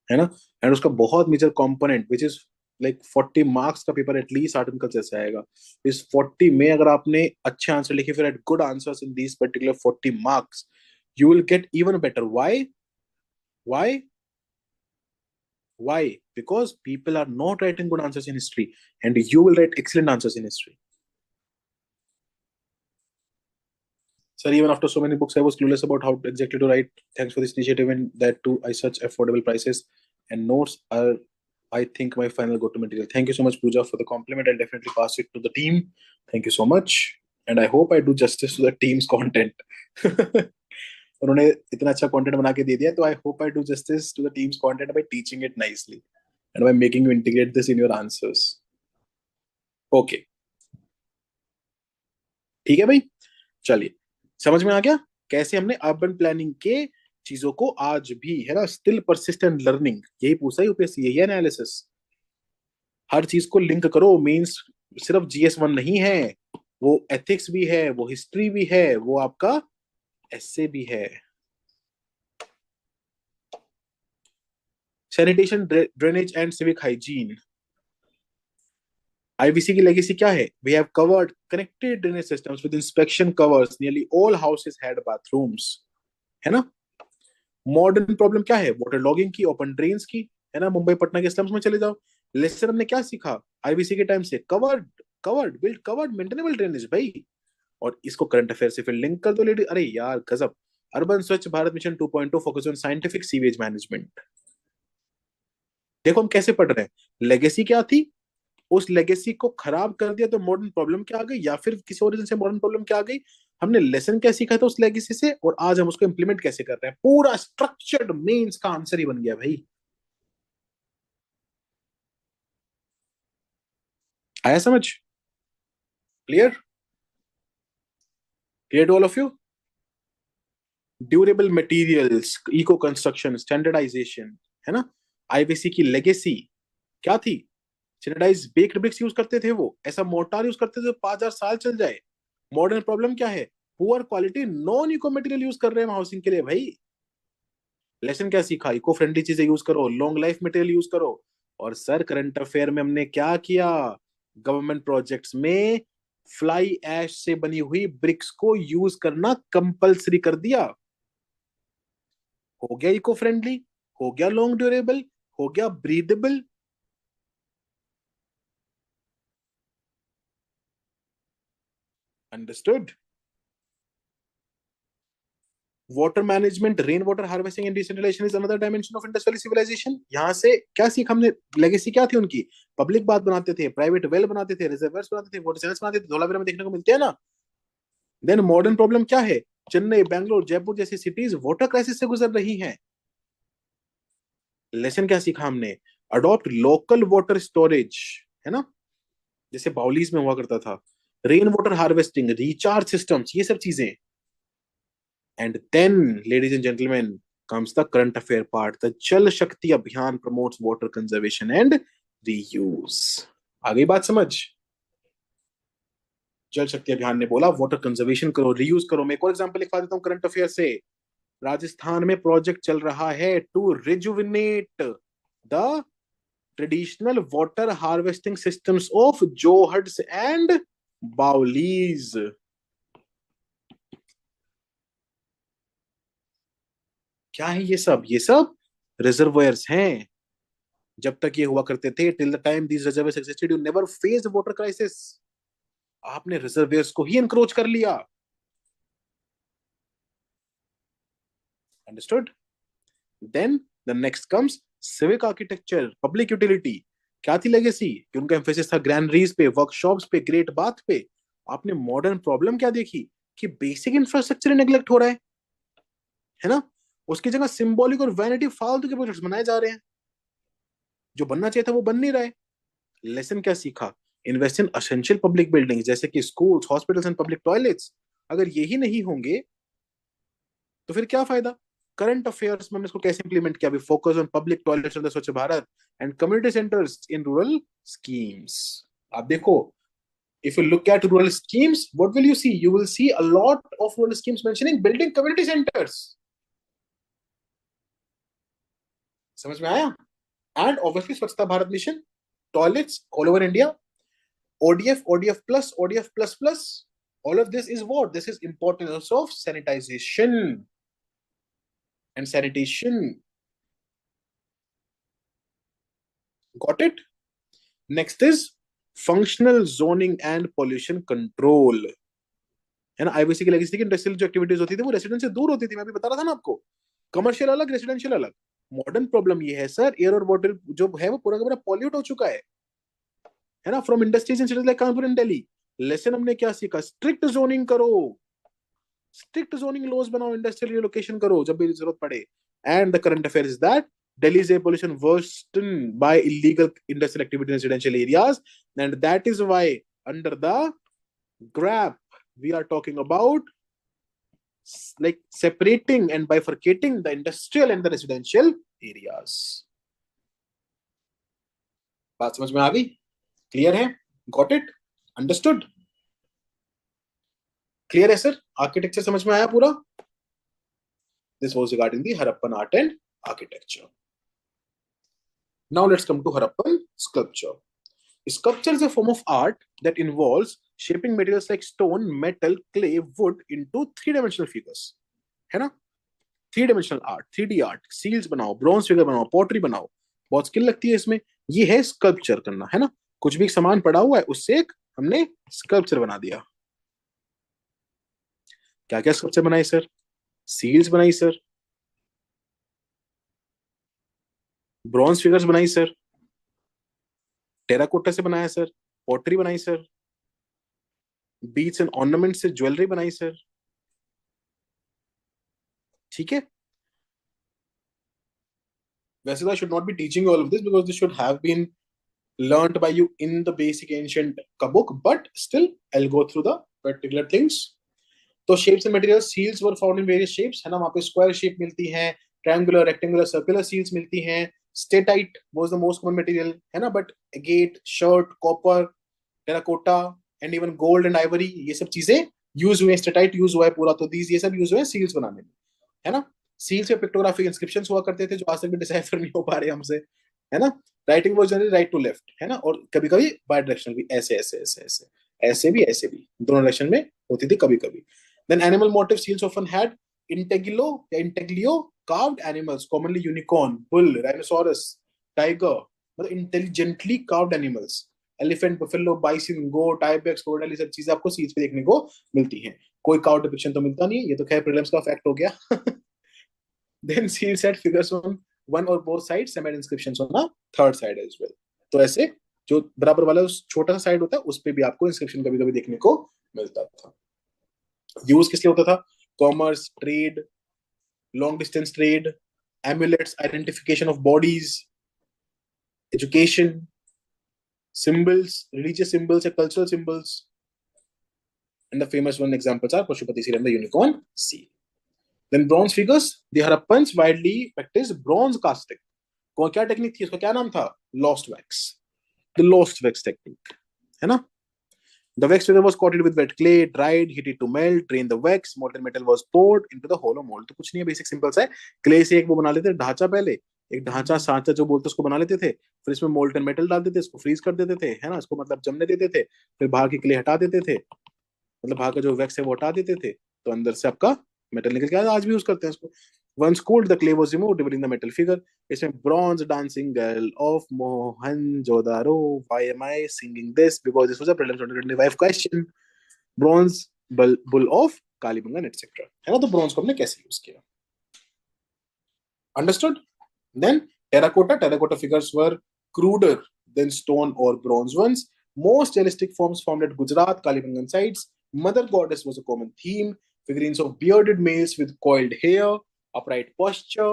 है ना। एंड उसका बहुत major component which is like 40 marks का paper at least art and culture से आएगा। इस 40 में अगर आपने अच्छे आंसर लिखे, फिर eight good answers in these particular 40 marks, you will get even better. Why why Because people are not writing good answers in history, and you will write excellent answers in history. Sir, even after so many books, I was clueless about how exactly to write. Thanks for this initiative, and that too I such affordable prices, and notes are, I think, my final go-to material. Thank you so much, Pooja, for the compliment. I'll definitely pass it to the team. Thank you so much, and I hope I do justice to the team's content. उन्होंने इतना अच्छा content बना के दे दिया, तो I hope I do justice to the team's content by teaching it nicely and by making you integrate this in your answers. Okay, ठीक है भाई, चलिए, समझ में आ गया कैसे हमने अर्बन प्लानिंग के चीजों को आज भी, है ना, स्टिल परसिस्टेंट लर्निंग, यही पूछा यूपीएससी, यही एनालिसिस। हर चीज को लिंक करो, मींस सिर्फ GS1 नहीं है, वो एथिक्स भी है, वो हिस्ट्री भी है, वो आपका एसए भी है। Sanitation, drainage and civic hygiene, IBC की लेगेसी क्या है? We have covered connected drainage systems with inspection covers, nearly all houses had bathrooms, है ना। मॉडर्न प्रॉब्लम क्या है? वाटर लॉगिंग की, ओपन ड्रेन्स की, है ना। मुंबई पटना के स्लम्स में चले जाओ। लेसन हमने क्या सीखा IBC के टाइम से? Covered, build covered maintainable drainage भाई। और इसको करंट अफेयर से फिर लिंक कर दो लेडी, अरे यार गजब। अर्बन स्वच्छ Bharat mission 2.2 focus on scientific sewage management. देखो हम कैसे पढ़ रहे हैं, लेगेसी क्या थी, उस लेगेसी को खराब कर दिया तो मॉडर्न प्रॉब्लम क्या आ गई, या फिर किसी और रीजन से मॉडर्न प्रॉब्लम क्या आ गई। हमने लेसन क्या सीखा था उस लेगेसी से, और आज हम उसको इंप्लीमेंट कैसे कर रहे हैं। पूरा स्ट्रक्चर्ड मेंस का आंसर ही बन गया भाई। आया समझ? Clear? Clear to all of you? Durable materials, eco construction, standardisation, है ना। IBC की लेगेसी क्या थी? स्टैंडर्डाइज बेक्ड ब्रिक्स यूज करते थे, वो ऐसा मोर्टार यूज करते थे 5,000 साल चल जाए। मॉडर्न प्रॉब्लम क्या है? Poor quality non eco material use कर रहे हैं हम हाउसिंग के लिए भाई। लेसन क्या सीखा? इको फ्रेंडली चीजें यूज करो, लॉन्ग लाइफ मटेरियल यूज करो। और सर करंट अफेयर में हमने क्या किया? गवर्नमेंट प्रोजेक्ट्स में फ्लाई ऐश से बनी हुई ब्रिक्स को यूज करना कंपलसरी कर दिया। हो गया इको फ्रेंडली, हो गया लॉन्ग ड्यूरेबल, हो गया breathable. Understood? Water management, rain water harvesting and decentralisation is another dimension of Indus valley civilisation. यहाँ से क्या सीखा हमने? लेगेसी क्या थी उनकी? पब्लिक बात बनाते थे, प्राइवेट वेल बनाते थे, रिजर्वर्स बनाते थे, वाटर चैनल्स बनाते थे, धोलावीरा में देखने को मिलते हैं ना। देन मॉडर्न प्रॉब्लम क्या है? चेन्नई, बैंगलोर, जयपुर जैसी सिटीज वाटर क्राइसिस से गुजर रही हैं। लेसन क्या सीखा हमने? अडॉप्ट लोकल वाटर स्टोरेज, है ना, जैसे बाउलीज में हुआ करता था। Rain water harvesting, recharge systems, ये सब चीजें। And then ladies and gentleman comes the current affair part. The Jal Shakti Abhiyan promotes water conservation and reuse. आ गई बात समझ? जल शक्ति अभियान ने बोला वाटर कंजर्वेशन करो, रीयूज करो। मैं एक और एग्जांपल लिखवा देता हूँ करंट अफेयर से। राजस्थान में प्रोजेक्ट चल रहा है to rejuvenate the traditional water harvesting systems of johads and baolis. क्या है ये सब? ये सब रिजर्वायर्स हैं। जब तक ये हुआ करते थे, till the time these reservoirs existed, you never faced water crisis. आपने रिजर्वायर्स को ही एनक्रोच कर लिया। Understood? Then the next comes civic architecture, public utility. क्या थी लेगेसी? कि उनका एम्फेसिस था ग्रैंडरीज पे, वर्कशॉप्स पे, ग्रेट बाथ पे। आपने मॉडर्न प्रॉब्लम क्या देखी? कि बेसिक इंफ्रास्ट्रक्चर नेग्लेक्ट हो रहा है ना। उसकी जगह सिंबॉलिक और वैनिटी फालतू के प्रोजेक्ट्स बनाए जा रहे हैं। जो बनना चाहिए था वो बन नहीं रहा है। लेसन क्या सीखा? Invest in essential public building, जैसे कि schools, hospitals and public toilets. अगर यही नहीं होंगे तो फिर क्या फायदा? करंट अफेयर्स में हमने इसको कैसे इंप्लीमेंट किया? Focus on public toilets of the Swachh Bharat and community centres in rural schemes. आप देखो, if you look at rural schemes, what will you see? You will see a lot of rural schemes mentioning building community centers. समझ में आया? And obviously स्वच्छता Bharat mission, toilets all over India, ODF, ODF plus, ODF plus plus. All of this is what? This is importance of sanitization and sanitation. Got it? Next is functional zoning and pollution control. है ना? IBC की लगी थी कि industrial जो activities होती थी वो रेसिडेंट से दूर होती थी, मैं भी बता रहा था ना आपको। कमर्शियल अलग, रेसिडेंशियल अलग। मॉडर्न प्रॉब्लम ये है सर, एयर और वाटर जो है वो पूरा का पूरा पॉल्यूट हो चुका है ना, from industries in cities like Kanpur and Delhi. Lesson हमने क्या सीखा? स्ट्रिक्ट जोनिंग करो, स्ट्रिक्ट जोनिंग लॉज बनाओ, इंडस्ट्रियल रिलोकेशन करो जब भी जरूरत पड़े। And the current affair is that Delhi's air pollution worsened by illegal industrial activity in residential areas, and that is why under the GRAP we are talking about like separating and bifurcating the industrial and the residential areas. बात समझ में आ गई? Clear है? Got it? Understood? Clear है sir? Architecture समझ में आया पूरा? This was regarding the Harappan art and architecture. Now let's come to Harappan sculpture. Sculpture is a form of art that involves shaping materials like stone, metal, clay, wood into three-dimensional figures. है ना? Three-dimensional art, 3D art, seals बनाओ, bronze figure बनाओ, pottery बनाओ, बहुत skill लगती है इसमें। ये है स्कल्पचर करना, है ना? कुछ भी सामान पड़ा हुआ है उससे एक हमने स्कल्पचर बना दिया। क्या क्या स्कल्पचर बनाए सर? सील्स बनाई सर, ब्रॉन्ज फिगर्स बनाई सर, टेराकोटा से बनाया सर, पॉटरी बनाई सर, बीट्स एंड ऑर्नामेंट से ज्वेलरी बनाई सर। ठीक है? वैसे तो I should not be teaching all of this because this should have been learned by you in the basic ancient का book, but still I'll go through the particular things. तो shapes and materials, seals were found in various shapes, है ना? वहां पे square shape मिलती है, triangular, rectangular, circular seals मिलती हैं। Statite was the most common material, है ना? But agate, shirt, copper, terracotta and even gold and ivory, ये सब चीजें यूज हुए, स्टेटाइट यूज हुआ है पूरा, तो ये सब यूज हुए सील्स बनाने में, है ना? सील्स पे पिक्टोग्राफिक इंस्क्रिप्शंस हुआ करते थे जो आज तक भी डिसाइफर नहीं हो पा रहे हमसे, है ना? Writing was generally right to left, है ना? और कभी कभी बाय डायरेक्शनल भी, ऐसे ऐसे ऐसे ऐसे, ऐसे भी दोनों डायरेक्शन में होती थी कभी कभी। Then animal motif seals often had intaglio या intaglio carved animals, commonly unicorn, bull, rhinoceros, tiger, मतलब intelligently carved animals, elephant, buffalo, bison, goat, ibex, crocodile, ये सब चीजें आपको सील्स पे देखने को मिलती हैं। कोई काउ डिपिक्शन तो मिलता नहीं है, ये तो खैर प्रीलिम्स का फैक्ट हो गया। Then seals had figures on one or both sides and made inscriptions on the third side as well. तो ऐसे जो बराबर वाला छोटा सा साइड होता है उस पे भी आपको इंस्क्रिप्शन कभी कभी देखने को मिलता था। यूज किस लिए होता था? Commerce, trade, long distance trade, amulets, identification of bodies, education, symbols, religious symbols, and cultural symbols. And the famous one examples are Pashupati seal and the unicorn seal. Then bronze figures, the Harappans widely practiced bronze casting. क्या technique थी? उसका क्या नाम था? Lost wax, the lost wax technique, है ना? The wax figure was coated with wet clay, dried, heated to melt, drained the wax, molten metal was poured into the hollow mold. तो कुछ नहीं है, बेसिक सिंपल सा है। Clay से एक वो बना लेते थे ढांचा, पहले एक ढांचा सांचा जो बोलते उसको बना लेते थे, फिर इसमें मोल्टन मेटल डाल देते, इसको फ्रीज कर देते थे, है ना? इसको मतलब जमने देते थे, फिर बाहर की क्ले हटा देते थे, मतलब बाहर का जो वैक्स है वो हटा देते थे, तो अंदर से आपका मेटल निकल के आता। आज भी यूज करते हैं इसको। Once cooled, the clay was removed, revealing the metal figure. इसमें bronze dancing girl of Mohenjo-daro. Why am I singing this? Because this was a prelims 2025 question. Bronze bull of Kalibangan, etc. है ना? तो bronze को हमने कैसे use किया? Understood? Then terracotta figures were cruder than stone or bronze ones. Most realistic forms found at Gujarat, Kalibangan sites. Mother goddess was a common theme. Figurines of bearded males with coiled hair, upright posture.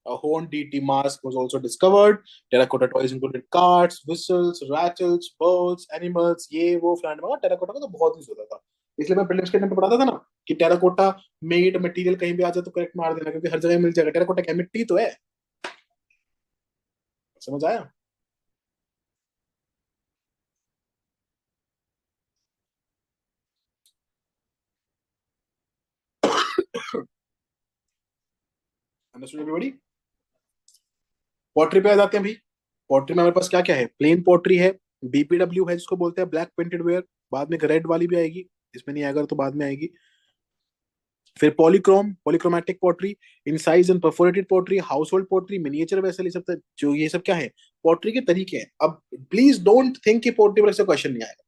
A horned deity mask was also discovered. Terracotta toys included carts, whistles, ratchets, birds, animals. ये वो फ्लैंड में terracotta का तो बहुत use होता था, इसलिए मैं प्रीलिम्स के टाइम पे पढ़ाता था ना कि टेराकोटा मेड मटेरियल कहीं भी आ जाए तो करेक्ट मार देना, क्योंकि हर जगह मिल जाएगा। टेराकोटा क्या मिट्टी तो है। समझ आया? Understood everybody? पोट्री पे आ जाते हैं भाई। पोट्री में हमारे पास क्या क्या है, प्लेन पोट्री है, बीपीडब्ल्यू है जिसको बोलते हैं ब्लैक पेंटेड वेयर, बाद में एक रेड वाली भी आएगी, इसमें नहीं आएगा तो बाद में आएगी। फिर polychrome, polychromatic pottery, incised and perforated pottery, household pottery, miniature vessel, ये सब जो ये सब क्या है, पोट्री के तरीके हैं। अब प्लीज डोंट थिंक कि पोट्री पर से क्वेश्चन नहीं आएगा।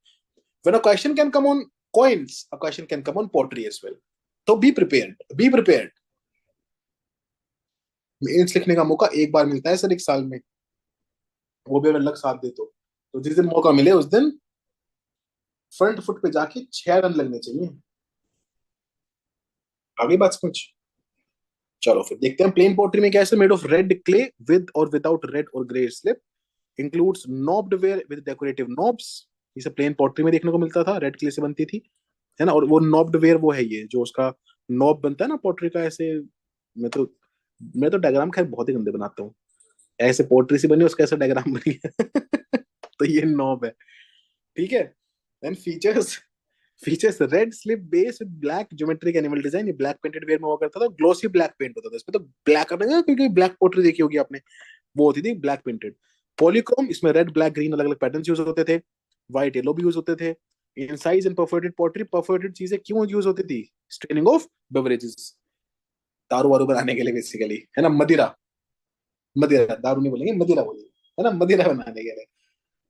When a question can come on coins, a question can come on pottery as well. तो be prepared, be prepared. Mains लिखने का मौका एक बार मिलता है सर एक साल में, वो भी अगर लक साथ दे तो जिस दिन मौका मिले उस दिन फ्रंट फुट पे जाके 6 रन लगने चाहिए। आगे बात समझ। चलो फिर देखते हैं प्लेन पोट्री में क्या है, made of red clay with और विदाउट रेड और grey slip, includes knobbed ware with decorative knobs. ये सब प्लेन पोट्री में देखने को मिलता था, रेड क्ले से बनती थी, है ना। और वो नॉब्ड वेयर वो है ये जो उसका नॉब बनता है ना पोट्री का, ऐसे। मैं तो मैं तो डायग्राम खैर बहुत ही गंदे बनाता हूँ, ऐसे पोट्री से बनी उसका ऐसा डायग्राम बनी है तो ये नॉब है, ठीक है। Then features, features red slip base with black geometric animal design, ये ब्लैक पेंटेड वेयर में हुआ करता था, ग्लोसी ब्लैक पेंट होता था इसमें, तो ब्लैक करना, क्योंकि ब्लैक पोट्री देखी होगी आपने, वो होती थी ब्लैक पेंटेड। पॉलीक्रोम, इसमें रेड ब्लैक ग्रीन अलग अलग पैटर्न यूज होते थे, व्हाइट येलो भी यूज होते थे। In size and perforated pottery, perforated चीजें क्यों यूज होती थी, स्ट्रेनिंग ऑफ बेवरेजेस, दारू वारू बनाने के लिए बेसिकली, है ना, मदिरा, मदिरा दारू नहीं बोलेंगे, मदिरा बोलेंगे, है ना, मदिरा बनाने के लिए।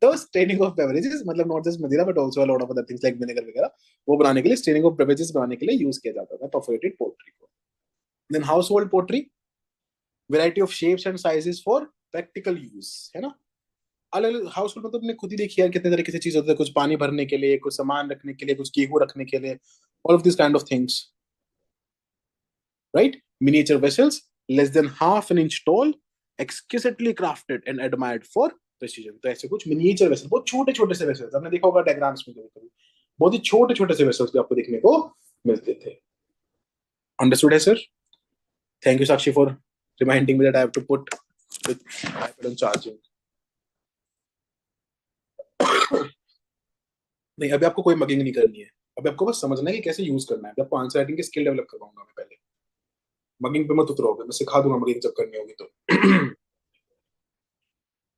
तो स्ट्रेनिंग ऑफ बेवरेजेस मतलब नॉट जस्ट मदिरा but also a lot of other things like vinegar वगैरह, वो बनाने के लिए, स्ट्रेनिंग ऑफ बेवरेजेस बनाने के लिए यूज किया जाता था परफोरेटेड पोट्री को। Then household pottery, variety of shapes and sizes for practical use, है ना। अलग अलग हाउस होल्ड मतलब तुमने खुद ही देखी यार कितने तरीके से चीज होती है, कुछ पानी भरने के लिए, कुछ सामान रखने के लिए, कुछ गेहूं रखने के लिए, all of this kind of things, right. Miniature vessels less than half an inch tall, exquisitely crafted and admired for precision. तो ऐसे कुछ मिनिएचर वेसल, बहुत छोटे छोटे से वेसल्स, आपने देखा होगा डायग्राम्स में कभी कभी, बहुत ही छोटे छोटे से वेसल्स भी आपको देखने को मिलते थे। अंडरस्टूड है sir? Thank you Sakshi for reminding me that I have to put iPad on charging. नहीं, अभी आपको कोई मगिंग नहीं करनी है, अभी आपको बस समझना है कि कैसे यूज करना है। अभी आपको आंसर राइटिंग की स्किल डेवलप करवाऊंगा मैं पहले, मगिंग पे मत उतरोगे, मैं सिखा दूंगा मगिंग जब करनी होगी तो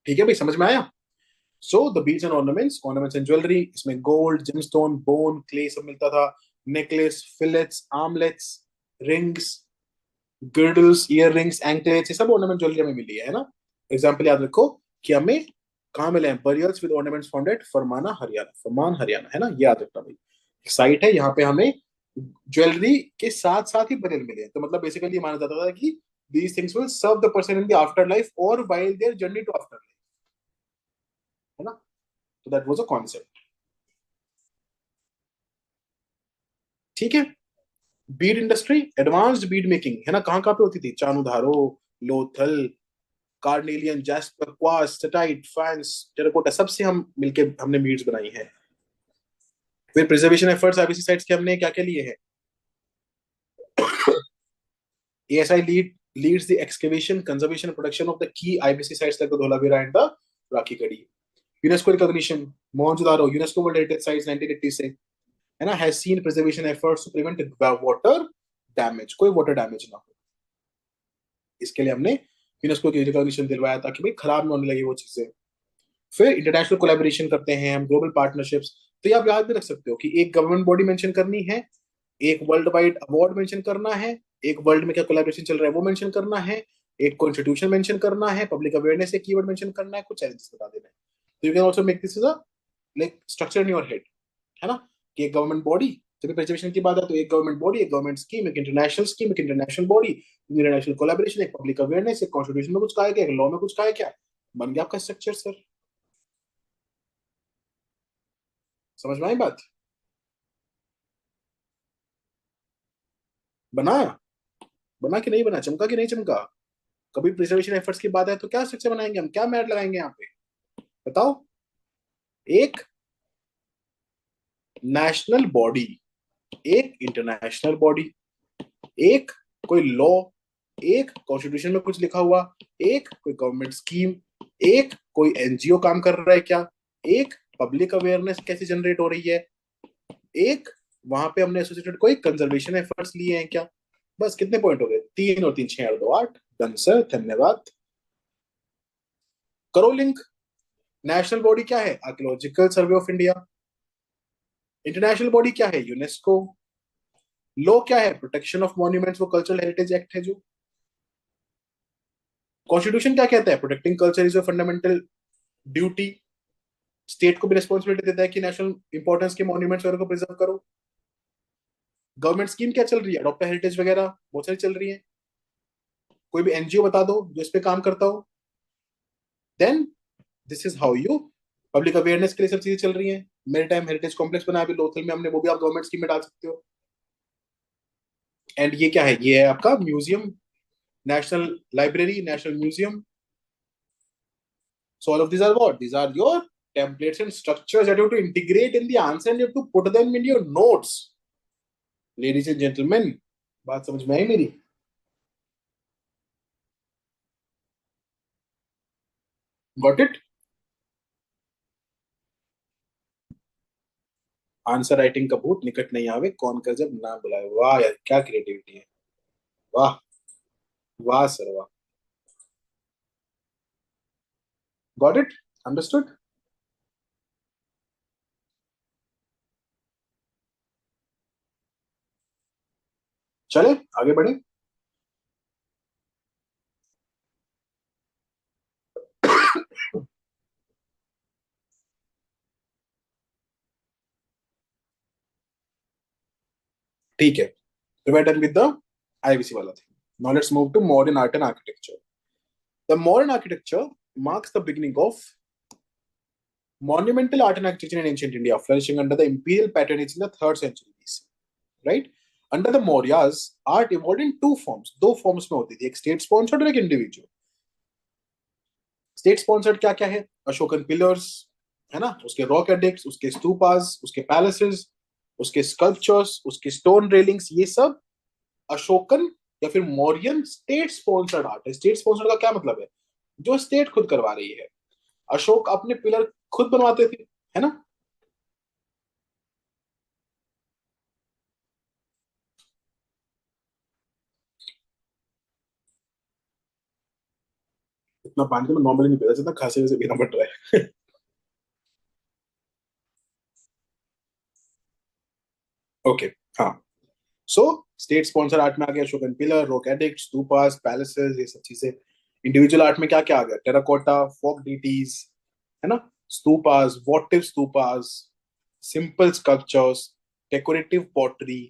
ठीक है भाई, समझ में आया। So the beads and ornaments, ornaments and jewellery, इसमें गोल्ड, जेमस्टोन, बोन, क्ले सब मिलता था, necklace, fillets, armlets, rings, girdles, ear rings, anklets, ये सब ऑर्नामेंट ज्वेलरी हमें मिली है ना। एग्जाम्पल याद रखो कि हमें कहाँ मिले हैं, burials with ornaments found at Farmana Haryana, Farman Haryana, है ना, ये याद रखना भाई। एक साइट है यहाँ पे हमें ज्वेलरी के साथ साथ ही बरियल मिले हैं, तो मतलब बेसिकली माना जाता था कि these things will serve the person in the afterlife or while their journey to afterlife, है ना। तो दैट वाज अ कॉन्सेप्ट, ठीक है। Bead industry, advanced bead making, है ना, कहाँ कहाँ पे होती थी, Chanhudaro, Lothal, carnelian, jasper, quartz, steatite, faience, terracotta, सबसे हम मिलके हमने बीड्स बनाई है। फिर प्रिजर्वेशन एफर्ट्स आईबीसी साइट्स के हमने क्या क्या लिए हैं, ASI leads the excavation, conservation, and production of the key IBC sites like the Dholavira and the Rakhi Gadi. UNESCO recognition, Mohenjo-daro, UNESCO World Heritage Sites 1980 से, है ना, has seen preservation efforts to prevent water damage, कोई water damage ना हो, इसके लिए हमने UNESCO की रिकॉग्निशन दिलवाया ताकि भाई खराब ना होने लगे वो चीजें। फिर इंटरनेशनल कोलैबोरेशन करते हैं हम, ग्लोबल पार्टनरशिप्स, तो ये आप याद भी रख सकते हो कि एक गवर्नमेंट बॉडी मेंशन करनी है, एक वर्ल्ड वाइड अवार्ड मेंशन करना है, एक वर्ल्ड में क्या कोलैबोरेशन चल रहा है वो मेंशन करना है, एक कॉन्स्टिट्यूशन मेंशन करना है, पब्लिक अवेयरनेस एक कीवर्ड मेंशन करना है, कुछ चैलेंजेस बता देना है। तो you can also make this is a like structure in your head, है ना, कि एक गवर्नमेंट बॉडी, जब प्रिजर्वेशन की बात है तो एक गवर्नमेंट बॉडी, एक गवर्नमेंट स्कीम, एक इंटरनेशनल स्कीम, एक इंटरनेशनल बॉडी, इंटरनेशनल कोलैबोरेशन, एक पब्लिक अवेयरनेस, एक कॉन्स्टिट्यूशन में कुछ कहा गया, एक लॉ में कुछ कहा क्या, बन गया आपका स्ट्रक्चर सर। समझ में आई बात? बना, बना कि नहीं बना, चमका कि नहीं चमका। कभी प्रिजर्वेशन एफर्ट्स की बात है तो क्या स्ट्रक्चर बनाएंगे हम, क्या मैट लगाएंगे यहाँ पे, बताओ। एक नेशनल बॉडी, एक इंटरनेशनल बॉडी, एक कोई लॉ, एक कॉन्स्टिट्यूशन में कुछ लिखा हुआ, एक कोई गवर्नमेंट स्कीम, एक कोई एनजीओ काम कर रहा है क्या, एक पब्लिक अवेयरनेस कैसे जनरेट हो रही है, एक वहां पे हमने एसोसिएटेड कोई कंजर्वेशन एफर्ट्स लिए हैं क्या। बस कितने पॉइंट हो गए, 3 और 3 6 और 2 8, डन सर, धन्यवाद। करो लिंक। नेशनल बॉडी क्या है? Archaeological survey of India. International body क्या है? यूनेस्को। लॉ क्या है? प्रोटेक्शन ऑफ मॉन्यूमेंट्स, वो कल्चरल हेरिटेज एक्ट है जो। कॉन्स्टिट्यूशन क्या कहता है? Protecting culture is a fundamental duty. State को भी रिस्पॉन्सिबिलिटी देता है कि नेशनल इंपॉर्टेंस के मॉन्यूमेंट्स वगैरह को प्रिजर्व करो। गवर्नमेंट स्कीम क्या चल रही है? अडॉप्ट हेरिटेज वगैरह बहुत सारी चल रही है। कोई भी एनजीओ बता दो जो इस पे काम करता हो। Then this is how you, public awareness के लिए सब चीजें चल रही हैं। मेरे टाइम हेरिटेज कॉम्प्लेक्स बना अभी लोथल में हमने, वो भी आप गवर्नमेंट स्कीम में डाल सकते हो। एंड ये क्या है? ये है आपका museum, national library, national museum. So all of these are what? These are your templates and structures that you have to integrate in the answer and you have to put them in your notes. Ladies and gentlemen, बात समझ में आई मेरी? Got it? Answer writing का भूत निकट नहीं आवे, कौन कर जब ना बुलाए। वाह यार, क्या क्रिएटिविटी है। वाह, वाह सर वाह। Got it? Understood? चले आगे बढ़े। ठीक है, तो we're done with the IBC वाला thing. Now let's move to modern art and architecture. The modern architecture marks the beginning of monumental art and architecture in ancient India, flourishing under the imperial patronage in the 3rd century BC. Right? Under the Mauryas, art evolved in two forms. दो forms में होती थी, एक state sponsored और एक individual. State sponsored क्या क्या है? अशोकन pillars, है ना, उसके rock edicts, उसके stupas, उसके palaces, उसके sculptures, उसके stone railings, ये सब अशोकन या फिर मौर्यन स्टेट स्पॉन्सर्ड आर्ट है। स्टेट स्पॉन्सर्ड का क्या मतलब है? जो स्टेट खुद करवा रही है। अशोक अपने पिलर खुद बनवाते थे, है ना। इतना पानी तो मैं नॉर्मली नहीं पीता, जितना खांसी से पीना पड़ रहा है। ओके, हाँ। सो स्टेट स्पॉन्सर आर्ट में आ गया Ashokan pillar, rock edict, stupas, palaces, ये सब चीजें। इंडिविजुअल आर्ट में क्या क्या आ गया? टेराकोटा, फोक डीटीज, है ना, stupas, वोटिव stupas, simple sculptures, decorative pottery,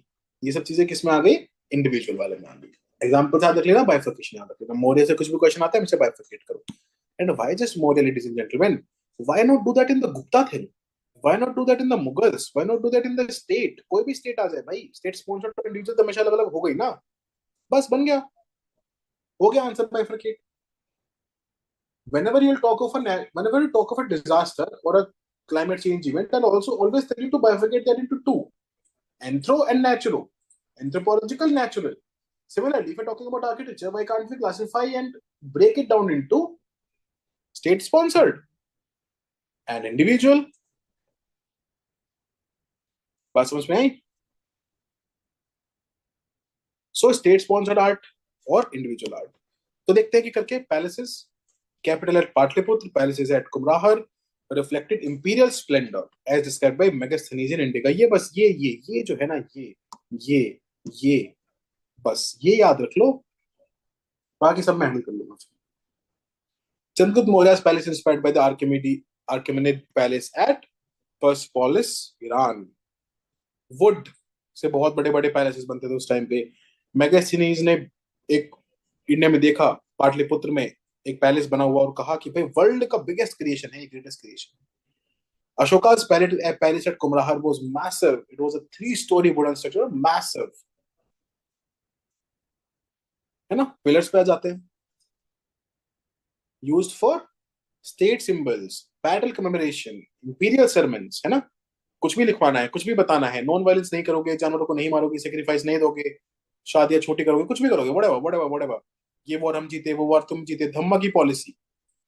ये सब चीजें किसमें आ गई? इंडिविजुअल वाले में आ गई। एग्जांपल याद रख लेना, बाइफर्केशन याद रख लेना। मौर्य से कुछ भी क्वेश्चन आता है, मुझसे बाइफर्केट करो। And why just Maurya, ladies and gentleman? Why not do that in the Gupta thing? Why not do that in the Mughals? Why not do that in the state? कोई भी स्टेट आ जाए भाई, स्टेट स्पॉन्सर्ड और individual तो हमेशा अलग अलग हो गई ना। बस बन गया, हो गया answer bifurcate. Whenever you talk of a disaster or a climate change event, I'll also always tell you to bifurcate that into two: anthro and natural. Anthropological, natural. Similarly, if we're talking about architecture, why can't we classify and break it down into state sponsored and individual? बात समझ में आई? So state sponsored art और individual art. तो देखते हैं कि करके। Palaces, capital at Pataliputra, palaces at Kumrahar, reflected imperial splendour as described by Megasthenes in Indica. ये बस ये जो है ना, ये ये बस ये याद रख लो, बाकी सब मैं हैंडल कर लूंगा। Chandragupta Maurya's palace inspired by the Achaemenid palace at Persepolis, Iran. Wood से बहुत बड़े बड़े पैलेसेस बनते थे उस टाइम पे। मेगास्थनीज ने एक इंडिया में देखा, पाटलिपुत्र में एक पैलेस बना हुआ, और कहा कि भाई वर्ल्ड का बिगेस्ट क्रिएशन है, greatest creation. Ashoka's palace at Kumrahar was massive. It was a 3-story wooden structure, massive. है ना, पिलर्स पे आ जाते हैं। Used for state symbols, battle commemoration, imperial sermons, है ना। कुछ भी लिखवाना है, कुछ भी बताना है, नॉन वायलेंस नहीं करोगे, जानवरों को नहीं मारोगे, सेक्रीफाइस नहीं दोगे, शादियां छोटी करोगे, कुछ भी करोगे, whatever, whatever, whatever. ये वॉर हम जीते, वो वॉर तुम जीते, धम्मा की policy.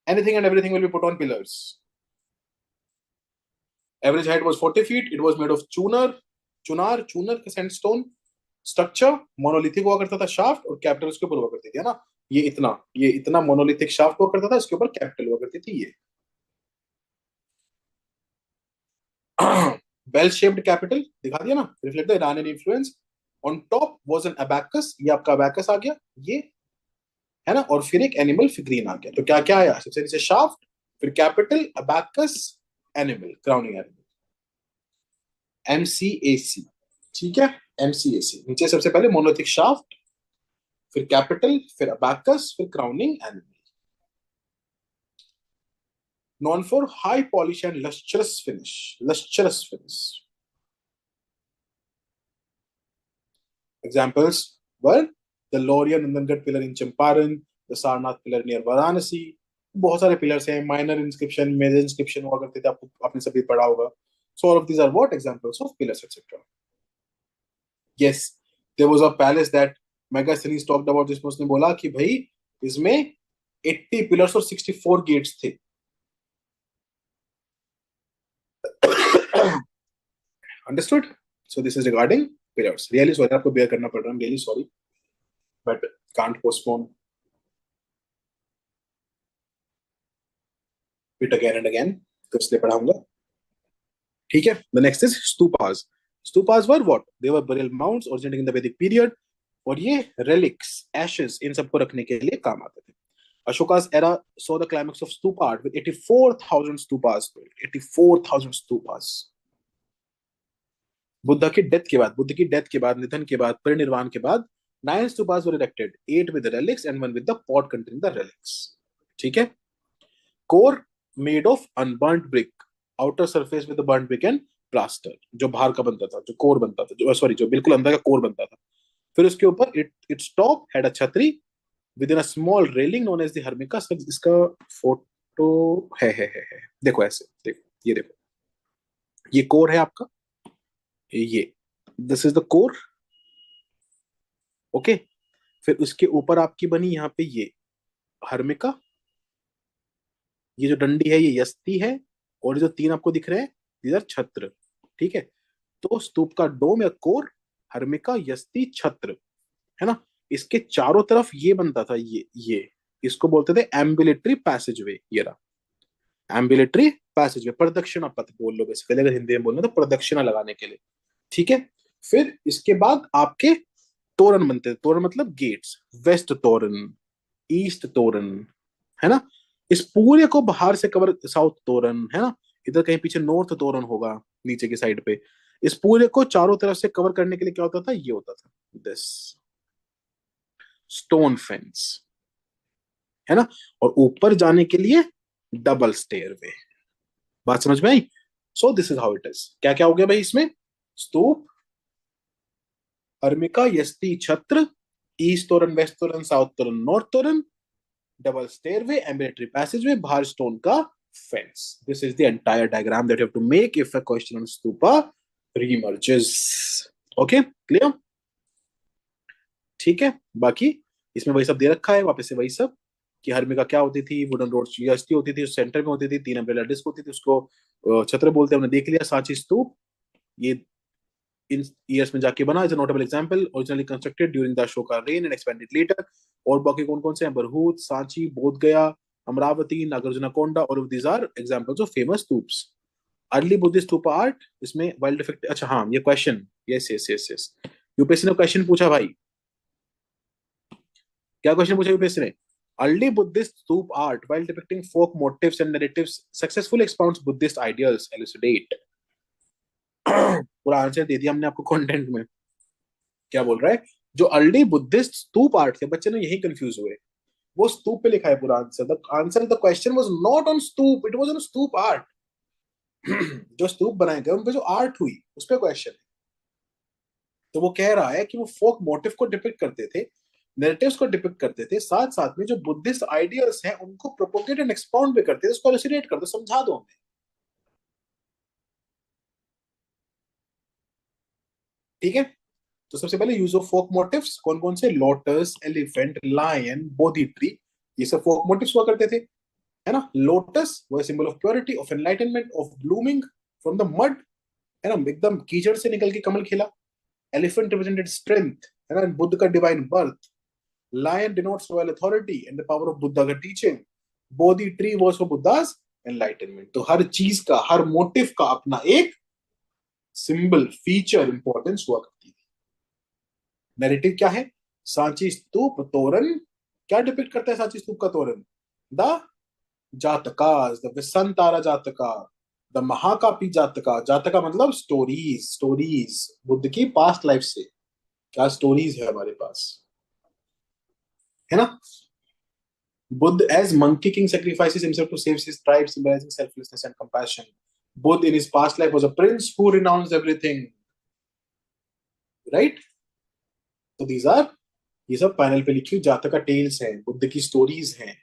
Anything and everything will be put on pillars. Average height was 40 feet. It was made of चूनर का सैंडस्टोन स्ट्रक्चर। मोनोलिथिक हुआ करता था शाफ्ट, और कैपिटल उसके ऊपर हुआ करती थी, है ना। ये इतना मोनोलिथिक शाफ्ट हुआ करता था, इसके ऊपर कैपिटल हुआ करती थी ये। बेल शेप्ड कैपिटल दिखा दिया ना, reflect the Iranian influence. On top was an abacus, ये आपका अबैकस आ गया ये, है ना, और फिर एक एनिमल फिगरीन आ गया। तो क्या क्या आया, सबसे नीचे शाफ्ट, फिर capital, abacus, animal, crowning animal, MCAC. ठीक है, एमसीएसी, नीचे सबसे पहले मोनोलिथिक शाफ्ट, फिर कैपिटल, फिर अबैकस, फिर crowning animal. Known for high polish and lustrous finish. Lustrous finish. Examples were the Loria Nandangarh pillar in Champaran, the Sarnath pillar near Varanasi. बहुत सारे पिलर्स हैं, माइनर इंस्क्रिप्शन, मेजर इंस्क्रिप्शन हुआ करते थे, आपको आपने सभी पढ़ा होगा. So all of these are what examples of pillars, etc. Yes, there was a palace that Megasthenes talked about. जिसमें उसने बोला कि भाई इसमें 80 पिलर्स और 64 गेट्स थे. Understood? So this is regarding pillars. Really sorry, आपको bear करना पड़ रहा है. I'm really sorry, but can't postpone it again and again. तो इसलिए पढ़ाऊंगा. ठीक है. The next is stupas. Stupas were what? They were burial mounds originating in the Vedic period. और ये relics, ashes, इन सबको रखने के लिए काम आते थे. Ashoka's era saw the climax of stupa art with 84,000 stupas built. 84,000 stupas. Buddha की डेथ के बाद, निधन के बाद, परिनिर्वाण के बाद 9 stupas were erected, 8 with the relics and 1 with the pot containing the relics. ठीक है. Core made of unburnt brick, outer surface with the burnt brick and plaster. जो बाहर का बनता था, जो कोर बनता था, जो सॉरी जो बिल्कुल अंदर का कोर बनता था. फिर उसके ऊपर its top had a chhatri within a small railing known as the harmika. इसका फोटो है. देखो ऐसे, देखो ये, देखो ये कोर है आपका, ये this is the core. Okay. फिर उसके ऊपर आपकी बनी यहाँ पे ये हर्मिका, ये जो डंडी है ये यस्ती है, और जो तीन आपको दिख रहे हैं इधर छत्र. ठीक है. तो स्तूप का डोम या कोर, हर्मिका, यस्ती, छत्र, है ना. इसके चारों तरफ ये बनता था, ये इसको बोलते थे एम्बुलेटरी पैसेजवे. ये रहा एम्बुलेटरी पैसेजवे, प्रदक्षिणा पथ बोल लो बेसिकली, अगर हिंदी में बोलना तो प्रदक्षिणा लगाने के लिए. ठीक है. फिर इसके बाद आपके तोरण बनते थे. तोरण मतलब गेट्स. वेस्ट तोरण, ईस्ट तोरण, है ना. इस पूरे को बाहर से कवर, साउथ तोरण, है ना. इधर कहीं पीछे नॉर्थ तोरण होगा नीचे की साइड पे. इस पूरे को चारों तरफ से कवर करने के लिए क्या होता था, ये होता था दिस स्टोन फेंस, है ना. और ऊपर जाने के लिए डबल स्टेयरवे. बात समझ में आई. So this is how it is. क्या क्या हो गया भाई इसमें, स्तूप, अर्मिका, यस्ती, छत्र, ईस्ट तोरण, वेस्ट तोरण, साउथ तोरण, नॉर्थ तोरण, डबल स्टेयरवे, एम्बुलेटरी पैसेजवे, बाहर स्टोन का fence. This is the entire diagram that you have to make if a question on stupa reemerges. Okay, clear. ठीक है. बाकी इसमें वही सब दे रखा है वापस से, वही सब कि हर्मिका क्या होती थी, वुडन रोड यस्ती होती थी, सेंटर में होती थी, 3 अम्ब्रेला डिस्क होती थी, उसको छत्र बोलते हैं. हमने देख लिया. सांची स्तूप ये इन ईयर्स में जाके बना. Is a notable example, originally constructed during the Ashoka reign and expanded later. और बाकी कौन कौन से हैं, बरहूत, सांची, बोध गया, अमरावती, नागार्जुनकोंडा, और these are examples of famous stupas. Early Buddhist stupa art, इसमें वाइल्ड इफेक्ट. अच्छा हाँ, ये क्वेश्चन, यस यूपीएससी ने क्वेश्चन पूछा भाई. क्या क्वेश्चन पूछा यूपीएससी ने. Early Buddhist stupa art while depicting folk motifs and narratives successfully expounds Buddhist ideals, elucidate. पूरा आंसर दे दिया हमने आपको कंटेंट में. क्या बोल रहा है, जो अर्ली बुद्धिस्ट स्तूप आर्ट थे, बच्चे ने यही कंफ्यूज हुए. वो स्तूप पे लिखा है पूरा answer. The answer, the question was not on stupa, it was on stupa art. जो स्तूप बनाए गए उन पे जो आर्ट हुई उस पे क्वेश्चन है. तो वो कह रहा है कि वो फोक मोटिव को डिपिक्ट करते थे, नैरेटिव्स को डिपिक्ट करते थे, साथ साथ में जो बुद्धिस्ट आइडियल्स हैं उनको प्रोपोगेट एंड एक्सपाउंड भी करते थे. उसको एलुसिडेट कर दो, समझा दो हमें. ठीक है. तो सबसे पहले यूज ऑफ फोक मोटिव्स कौन कौन से, लोटस, एलिफेंट, लायन, बोधि ट्री, ये सब फोक मोटिव्स हुआ करते थे, है ना. लोटस वो symbol of purity, of enlightenment, of blooming from the mud, है ना, एकदम कीचड़ से निकल के कमल खिला. एलिफेंट रिप्रेजेंटेड स्ट्रेंथ, है ना, बुद्ध का divine birth. Lion denotes royal authority and the power of Buddha का teaching. Bodhi tree was for Buddha's enlightenment. तो हर चीज का, हर मोटिव का अपना एक सिंबल, फीचर, इंपॉर्टेंस हुआ करती थी. नैरेटिव क्या है? सांची स्तूप तोरण क्या डिपिक्ट करता है? सांची स्तूप का तोरण द जातकास, द विसंतारा जातका, द महाकापी जातका. जातका मतलब स्टोरीज. स्टोरीज बुद्ध की पास्ट लाइफ से क्या स्टोरीज है हमारे पास, है ना? Buddha as Monkey King sacrifices himself to save his tribe, symbolizing selflessness and compassion. Buddha in his past life was a prince who renounced everything. Right? So these are, ये सब panel पे लिखी हुई जातका टेल्स हैं, बुद्ध की stories हैं.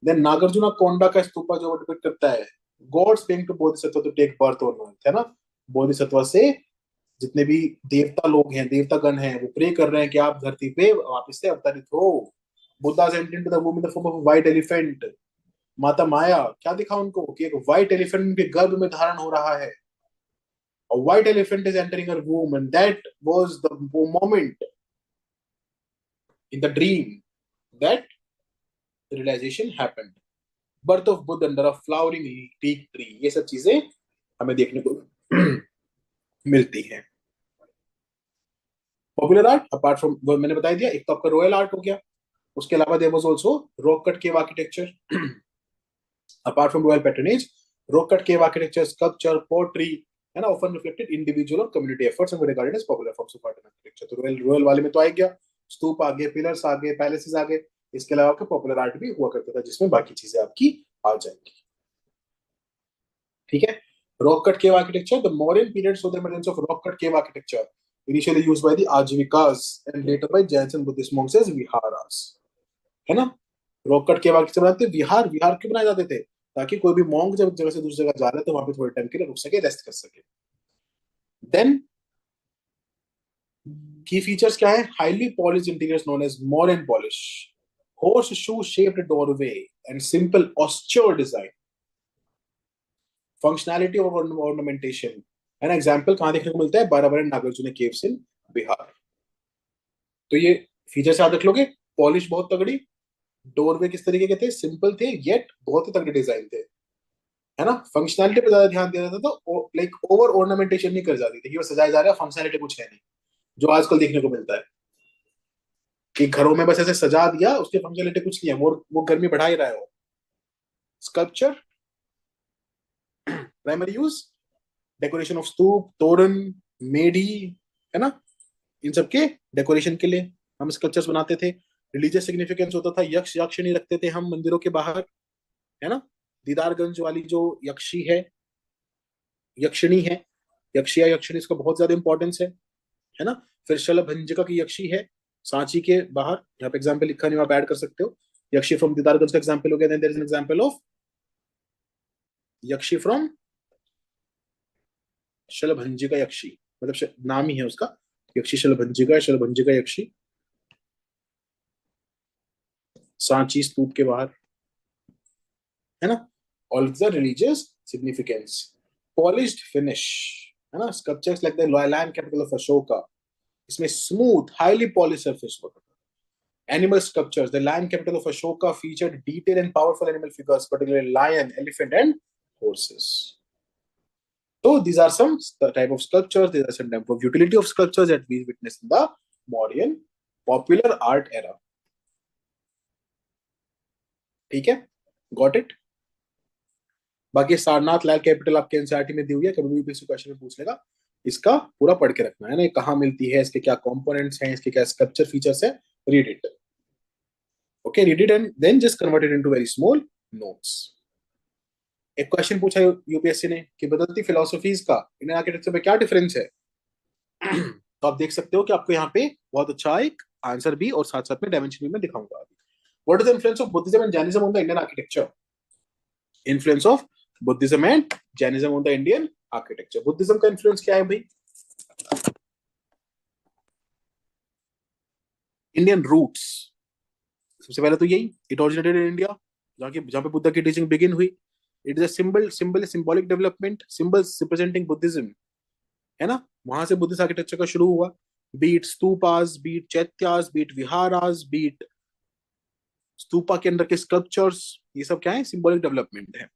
Then Nagarjuna कोंडा का स्तूपा जो डिपिक्ट करता है gods paying to Bodhisattva to take birth on earth, है ना? बोधिसत्व से जितने भी देवता लोग हैं, देवता गण हैं, वो प्रे कर रहे हैं कि आप धरती पे वापस से अवतरित हो. बुद्धा's entered into the womb in the form of a white elephant. माता माया क्या दिखा उनको कि एक व्हाइट एलिफेंट उनके गर्भ में धारण हो रहा है. A white elephant is entering her womb, and that was the moment in the dream that the realization happened. Birth of Buddha under a flowering teak tree. ये सब चीजें हमें देखने को मिलती हैं. पॉपुलर आर्ट अपार्ट फ्रॉम, मैंने बता दिया, एक तो आपका रॉयल आर्ट हो गया. उसके अलावा there was also rock cut cave architecture. Apart from royal patronage, rock cut cave architecture, sculpture, pottery, है ना, ऑफन रिफ्लेक्टेड इंडिविजुअल और community efforts and regarded as popular forms of art and architecture. तो royal वाले में तो आ गया, स्तूप आ गए, pillars आ गए, पैलेसेस आ गए. इसके अलावा आपका पॉपुलर आर्ट भी हुआ करता था जिसमें बाकी चीजें आपकी आ जाएंगी. ठीक है. Rock cut cave architecture, the Mauryan period so the emergence of rock cut cave architecture initially used by the Ajivikas and later by Jains and Buddhist monks as viharas. है ना? रॉक कट केव आर्किटेक्चर बनाते विहार. विहार क्यों बनाए जाते थे? ताकि कोई भी मॉन्क जब जगह से दूसरी जगह जा रहा है तो वहां पे थोड़े टाइम के लिए रुक सके, रेस्ट कर सके. देन की फीचर्स क्या है? Highly polished interiors known as Mauryan polish, horse shoe shaped doorway and simple austere design, functionality of ornamentation. An example कहां देखने को मिलता है? बाराबरन नागार्जुन केव्स इन बिहार. तो ये फीचर्स याद रख लोगे. पॉलिश बहुत तगड़ी, डोरवे किस तरीके के थे? सिंपल थे येट बहुत ही तगड़े डिजाइन थे, है ना? फंक्शनैलिटी पे ज्यादा ध्यान दिया जाता था, तो लाइक ओवर ऑर्नामेंटेशन नहीं कर जाती थी कि वो सजाया जा रहा है, फंक्शनैलिटी कुछ है नहीं, जो आजकल देखने को मिलता है कि घरों में बस ऐसे सजा दिया, उसकी फंक्शनैलिटी कुछ नहीं है, वो गर्मी बढ़ा ही रहा है. Sculpture primary use, decoration of stupa, torana, medhi, है ना, इन सब के डेकोरेशन के लिए हम स्कल्पचर्स बनाते थे. रिलीजियस सिग्निफिकेंस होता था, यक्ष यक्षिणी रखते थे हम मंदिरों के बाहर, है ना? दीदारगंज वाली जो यक्षी है, यक्षिणी है, यक्षिया यक्षिणी, इसका बहुत ज्यादा इंपॉर्टेंस है ना? फिर शलभंजिका की यक्षी है सांची के बाहर, यहाँ पे एग्जाम्पल लिखा नहीं, आप ऐड कर सकते हो. यक्षी फ्रॉम दीदारगंज का एग्जाम्पल हो गया. There is an example of yakshi from Shalabhanjika yakshi, मतलब नाम ही है उसका, यक्षी शलभंजिका, शलभंजिका यक्षी, सांची स्तूप के बाहर, है ना? All the religious significance. Polished finish, है ना? Sculptures like the lion capital of Ashoka, इसमें स्मूथ हाईली पॉलिश सरफेस होता था. Animal sculptures, the lion capital of Ashoka featured detailed and powerful animal figures, particularly lion, elephant, and horses. So these are some type of sculptures. These are some type of utility of sculptures that we witnessed in the modern popular art era. ठीक है, got it. बाकी सारनाथ लाल capital आपके NCERT में दी हुई है, कभी भी किसी क्वेश्चन में पूछ लेगा, इसका पूरा पढ़ के रखना है ना. कहाँ मिलती है, इसके क्या कंपोनेंट्स हैं, इसके क्या स्कल्पचर फीचर्स है, read it. Okay, read it and then just convert it into very small notes. एक क्वेश्चन पूछा यूपीएससी ने कि बदलती फिलोसफीज का इंडियन आर्किटेक्चर में क्या डिफरेंस है. तो आप देख सकते हो कि आपको यहाँ पे बहुत अच्छा एक आंसर भी और साथ साथ में डायमेंशन भी मैं दिखाऊंगा. What is the influence of Buddhism and Jainism on the Indian architecture? Influence of Buddhism and Jainism on the Indian architecture. Buddhism का इन्फ्लुएंस क्या है भाई? Indian roots. सबसे पहले तो यही, इट ओरिजिनेटेड इन इंडिया, जहाँ पे बुद्धा की टीचिंग बिगिन हुई. It is a symbolic development, symbols representing Buddhism, है ना? वहां से बुद्धिस्ट आर्किटेक्चर का शुरू हुआ. Beat stupas, beat चैत्यास, beat विहारास, beat stupa के अंदर के स्कल्पचर्स, ये सब क्या है, सिंबॉलिक डेवलपमेंट है.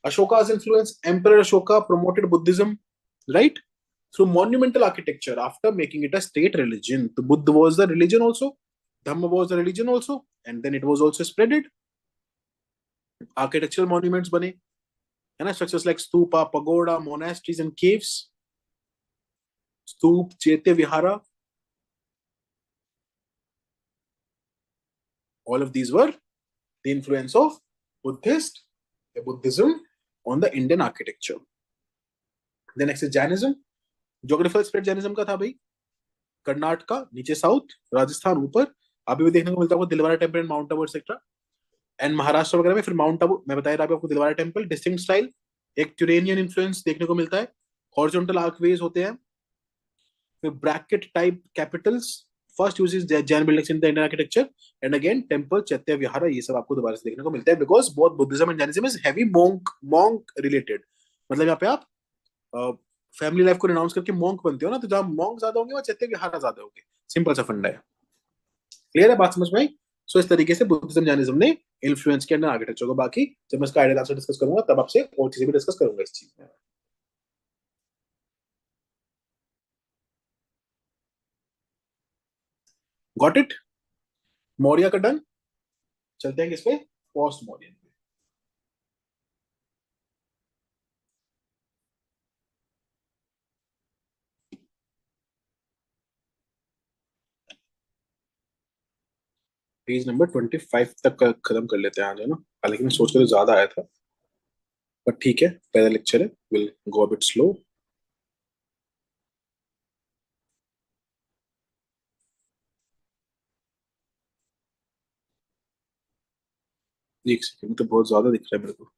Ashoka's influence, Emperor Ashoka promoted Buddhism, right? Through monumental architecture after making it a state religion. The Buddha was the religion also, Dhamma was the religion also, and then it was also spreaded. Architectural monuments bane, है ना, structures like stupa, pagoda, monasteries and caves. Stup, Chaitya Vihara, all of these were the influence of Buddhism on the Indian architecture. The next is Jainism. Geographical spread Jainism का था भाई, कर्नाटका नीचे south, Rajasthan ऊपर, अभी भी देखने को मिलता है Dilwara temple and mount Abu etcetera, and Maharashtra वगैरह में फिर माउंट आबू, मैं बताया था आपको, दिलवारा टेम्पल, डिस्टिंक्ट स्टाइल, एक ट्यूरेनियन इन्फ्लुएंस देखने को मिलता है, हॉरिजॉन्टल आर्कवेज होते हैं, फिर bracket type Capitals, first uses Jain buildings in the Indian architecture, and again temple, चैत्य विहार, ये सब आपको दोबारा से देखने को मिलता है, because both Buddhism and Jainism is heavy monk related. मतलब यहाँ पे आप फैमिली लाइफ को रिनाउंस करके मॉन्क बनते हो ना, तो जहां मॉन्क ज्यादा होंगे वहां चैत्य विहार ज्यादा होंगे. सिंपल सा फंडा है. क्लियर है बात, समझ में आई? सो इस तरीके से बुद्धिज्म जैनिज्म ने इन्फ्लुएंस किया इंडियन आर्किटेक्चर को. बाकी जब मैं इसका आइडिया आपसे डिस्कस करूंगा तब आपसे और चीजें भी डिस्कस करूंगा इस चीज में. Got it? मौर्य का डन. चलते हैं किस पे, पोस्ट मौर्यन पे. पेज नंबर 25 तक का खत्म कर लेते हैं आज, है ना. हालांकि मैं सोच कर तो ज्यादा आया था, बट ठीक है, पहला लेक्चर है, will go a bit slow. एक सेकंड, तो बहुत ज्यादा दिख रहा है मेरे को.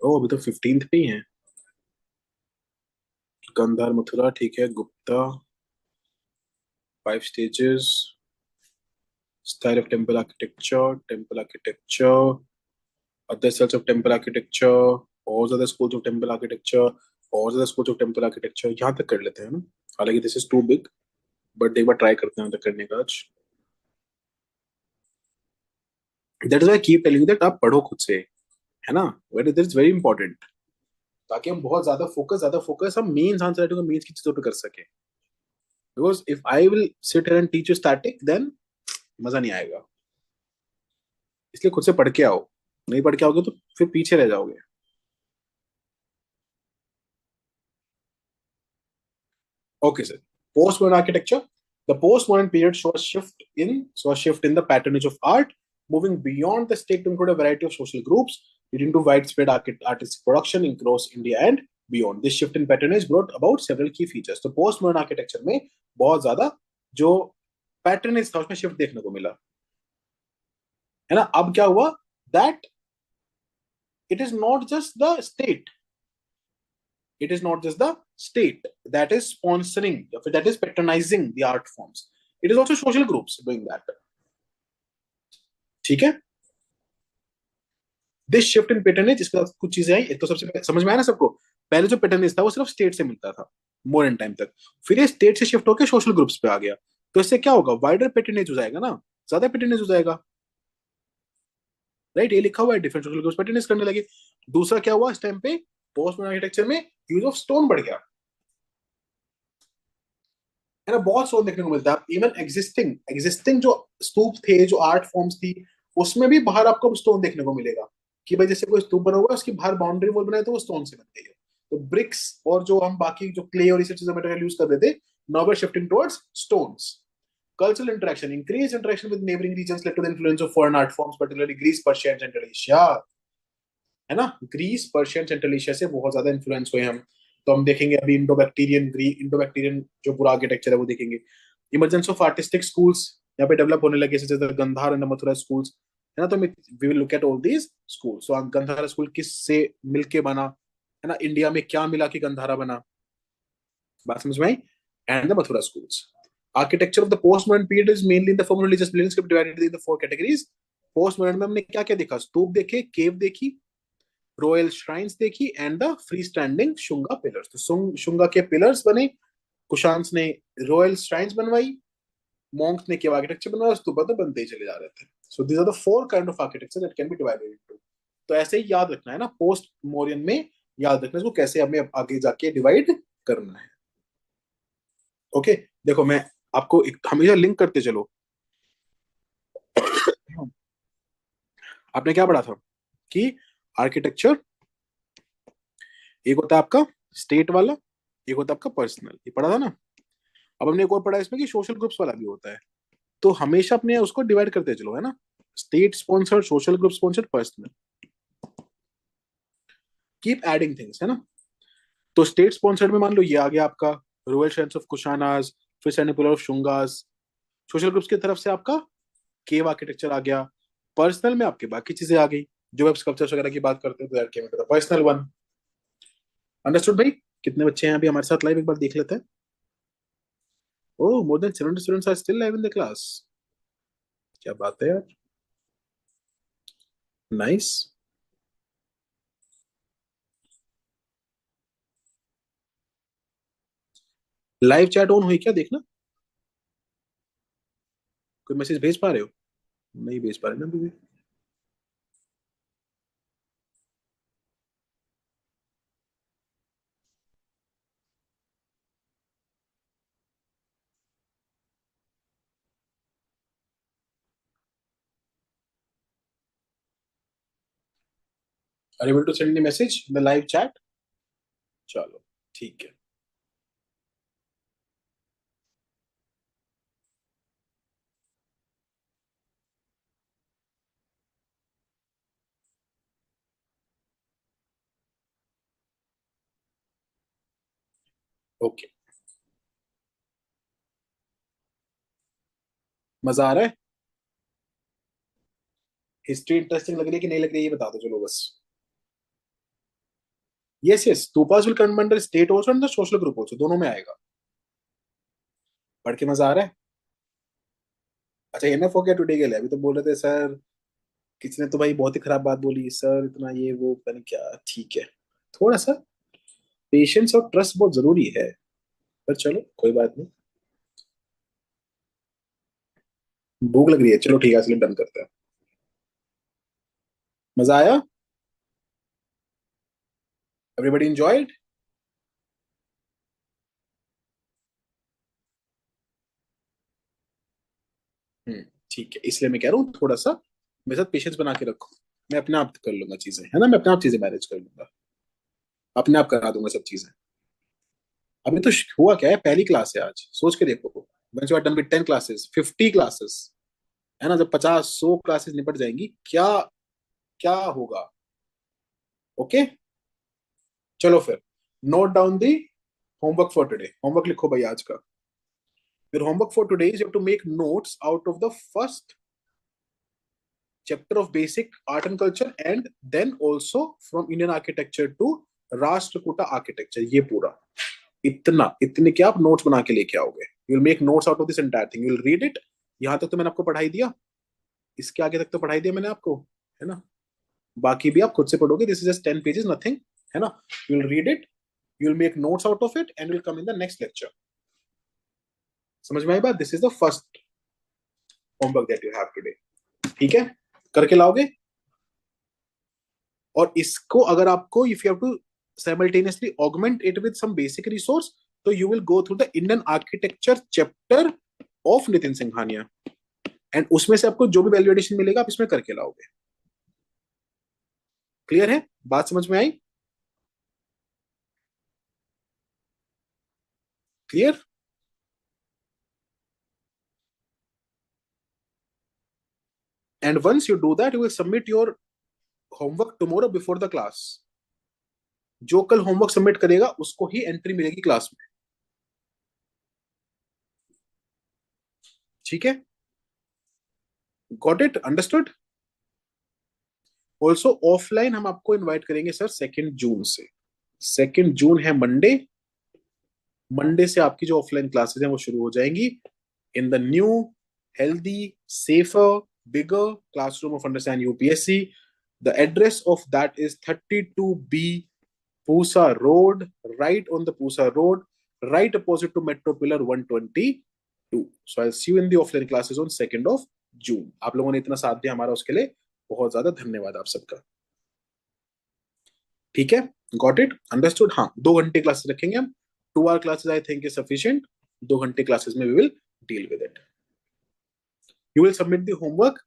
ओ अभी तो 15th पे ही है. गंधार मथुरा ठीक है, Gupta, 5 stages, style of temple architecture, other styles of temple architecture, और other schools of temple architecture, और other schools of temple architecture, यहाँ तक कर लेते हैं ना. हालांकि this is too big, but एक बार ट्राई करते हैं तक करने का आज. That is I keep telling that आप पढ़ो खुद से, है ना. वेट इज वेरी इंपॉर्टेंट, ताकि हम बहुत ज्यादा फोकस हम मेंस आंसर राइटिंग मेंस की चीजों पे कर सके. Because if I will sit here and teach you static, then मजा नहीं आएगा. इसलिए खुद से पढ़ के आओ, नहीं पढ़ के आओगे तो फिर पीछे रह जाओगे. Okay, sir. Postmodern architecture. The postmodern period saw a shift in the patronage of art, moving beyond the state to include a variety of social groups, leading to widespread artistic production across India and beyond. This shift in patronage brought about several key features. तो postmodern architecture में बहुत ज्यादा जो patronage था उसमें shift देखने को मिला, है ना. अब क्या हुआ, that it is not just the state, it is not just the state that is sponsoring, that is patronizing the art forms. It is also social groups doing that. ठीक है. दिस शिफ्ट इन पेटर्नेज, इसके साथ कुछ चीजें आई. एक तो सबसे समझ में आया ना सबको, पहले जो पेटर्नेज था वो सिर्फ स्टेट से मिलता था मॉडर्न टाइम तक, फिर ये स्टेट से शिफ्ट होकर सोशल ग्रुप्स पे आ गया. तो इससे क्या होगा, वाइडर पेटर्नेज हो जाएगा ना, ज्यादा पेटर्नेज हो जाएगा, राइट. ये लिखा हुआ है, डिफरेंट सोशल ग्रुप्स पेटर्नेज करने लगे. दूसरा क्या हुआ, इस टाइम पे पोस्ट मॉडर्न आर्किटेक्चर में यूज ऑफ स्टोन बढ़ गया, है ना. बहुत स्टोन देखने को मिलता है. इवन एग्जिस्टिंग एग्जिस्टिंग जो स्तूप थे, जो आर्ट फॉर्म्स थी, उसमें भी बाहर आपको स्टोन देखने को मिलेगा. कि भाई जैसे कोई स्तूप बना हुआ है, उसकी बाहर बाउंड्री वॉल बनाए तो वो स्टोन से बन गई है. तो ब्रिक्स और जो हम बाकी जो क्ले और इसी चीजें मटेरियल यूज कर रहे थे, now we are shifting towards stones. Cultural interaction, increased interaction with neighboring regions led to the influence of foreign art forms, particularly Greece, Persia, and Central Asia. है ना, ग्रीस, पर्शियन, सेंट्रल एशिया से बहुत ज्यादा influence हुए हम. तो हम देखेंगे अभी इंडो बैक्टीरियन जो पूरा आर्किटेक्चर है वो देखेंगे. इमर्जेंस ऑफ आर्टिस्टिक स्कूल्स यहाँ पे डेवलप होने लगे, जैसे गंधार एंड मथुरा स्कूल्स, है ना. तो we will look at all these schools. So Gandhara school किस से मिलके बना, है ना, इंडिया में क्या मिला कि गंधारा बना, बात समझ में आई. And the Mathura schools. Architecture of the post modern period is mainly in the form of religious buildings divided in the 4 categories. Post modern में हमने क्या क्या देखा, स्तूप देखे, केव देखी, रॉयल श्राइन्स देखी, and the free standing Shunga pillars. तो शुंगा के पिलर्स बने, कुशान्स ने रॉयल श्राइन्स बनवाई, मॉन्क्स ने केव आर्किटेक्चर बनवाया, उसके बाद बनते ही चले जा रहे थे. So these are the 4 kind of architecture that can be divided into. तो ऐसे ही याद रखना है ना, पोस्ट मौर्यन में याद रखना इसको कैसे हमें आगे जाके डिवाइड करना है. ओके देखो मैं आपको हमेशा लिंक करते चलो. आपने क्या पढ़ा था कि आर्किटेक्चर एक होता है आपका स्टेट वाला, एक होता है आपका पर्सनल, ये पढ़ा था ना. अब हमने एक और पढ़ा इसमें कि सोशल ग्रुप्स वाला भी होता है. तो हमेशा अपने उसको डिवाइड करते चलो, है ना. State sponsored, social group sponsored, personal. Keep adding things, है ना. तो स्टेट स्पॉन्सर्ड में मान लो ये आ गया आपका रॉयल श्राइन्स ऑफ कुशानास, फिर सैनिपुलर ऑफ शुंगास. सोशल ग्रुप्स की तरफ से आपका केव आर्किटेक्चर आ गया. पर्सनल में आपके बाकी चीजें आ गई जो वेब स्कल्पचर्स वगैरह की बात करते हैं, तो that came into the personal one. Understood भाई. कितने बच्चे हैं अभी हमारे साथ लाइव, एक बार देख लेते हैं. Oh, more than 70 students are still live in the class. क्या बात है यार. नाइस. लाइव चैट ऑन हुई क्या, देखना. कोई मैसेज भेज पा रहे हो? नहीं भेज पा रहे ना अभी भी. Are able to send the message in the live chat. चलो ठीक है. ओके. मजा आ रहा है? हिस्ट्री इंटरेस्टिंग लग रही है कि नहीं लग रही है, ये बता दो चलो बस. Yes yes, topaz will come under state also and the social group also, दोनों में आएगा. पढ़ के मजा आ रहा है? अच्छा, एनएफ हो गया टुडे के लिए? अभी तो बोल रहे थे सर किसी ने तो भाई बहुत ही खराब बात बोली सर, इतना ये वो पता नहीं क्या. ठीक है, थोड़ा सा पेशेंस और ट्रस्ट बहुत जरूरी है. पर चलो कोई बात नहीं. भूख लग रही है, चलो ठीक है, इसलिए डन करते हैं. मजा आया? Everybody enjoyed? हम्म. ठीक है, इसलिए मैं कह रहा हूँ थोड़ा सा मेरे साथ पेशेंस बना के रखो. मैं अपने आप कर लूंगा चीजें, है ना. मैं अपने आप चीजें मैनेज कर लूंगा, अपने आप करा दूंगा सब चीजें. अभी तो हुआ क्या है, पहली क्लास है आज, सोच के देखो. once you are done with 10 classes, 50 classes, है ना. जब 50-100 क्लासेस निपट जाएंगी, क्या क्या होगा. ओके. चलो फिर, note down the homework for today. Homework लिखो भाई आज का. Your homework for today is you have to make notes out of the first chapter of basic art and culture, and then also from Indian architecture to Rashtrakuta architecture. ये पूरा इतने क्या आप notes बना के लेके आओगे. You will make notes out of this entire thing, you will read it. यहां तक तो मैंने आपको पढ़ाई दिया, इसके आगे तक तो पढ़ाई दिया मैंने आपको, है ना. बाकी भी आप खुद से पढ़ोगे. This is just 10 pages, nothing, है ना. You will read it, you will make notes out of it and will come in the next lecture. समझ में आई बात? This is the first homework that you have today. ठीक है, करके लाओगे. और इसको अगर आपको if you have to simultaneously augment it with some basic resource, so you will go through the Indian architecture chapter of Nitin Singhania, and उसमें से आपको जो भी वैल्यू एडिशन मिलेगा आप इसमें करके लाओगे. क्लियर है? बात समझ में आई? Clear. And once you do that you will submit your homework tomorrow before the class. जो कल होमवर्क सबमिट करेगा उसको ही एंट्री मिलेगी क्लास में. ठीक है, got it, understood. Also offline हम आपको इनवाइट करेंगे सर 2 जून से. 2 जून है मंडे. मंडे से आपकी जो ऑफलाइन क्लासेस हैं वो शुरू हो जाएंगी in the new healthy, safer, bigger classroom of Understand UPSC. The address of that is 32B Pusa Road, right on the Pusa Road. right opposite to Metro Pillar 122. So I'll see you in the offline classes on 2nd of June. आप लोगों ने इतना साथ दिया हमारा, उसके लिए बहुत ज्यादा धन्यवाद आप सबका। ठीक है, गॉट इट, अंडरस्टूड। हाँ, 2 घंटे क्लासेस रखेंगे हम, 2 hour classes I think is sufficient. 2 घंटे क्लासेस में we will deal with it. You will submit the homework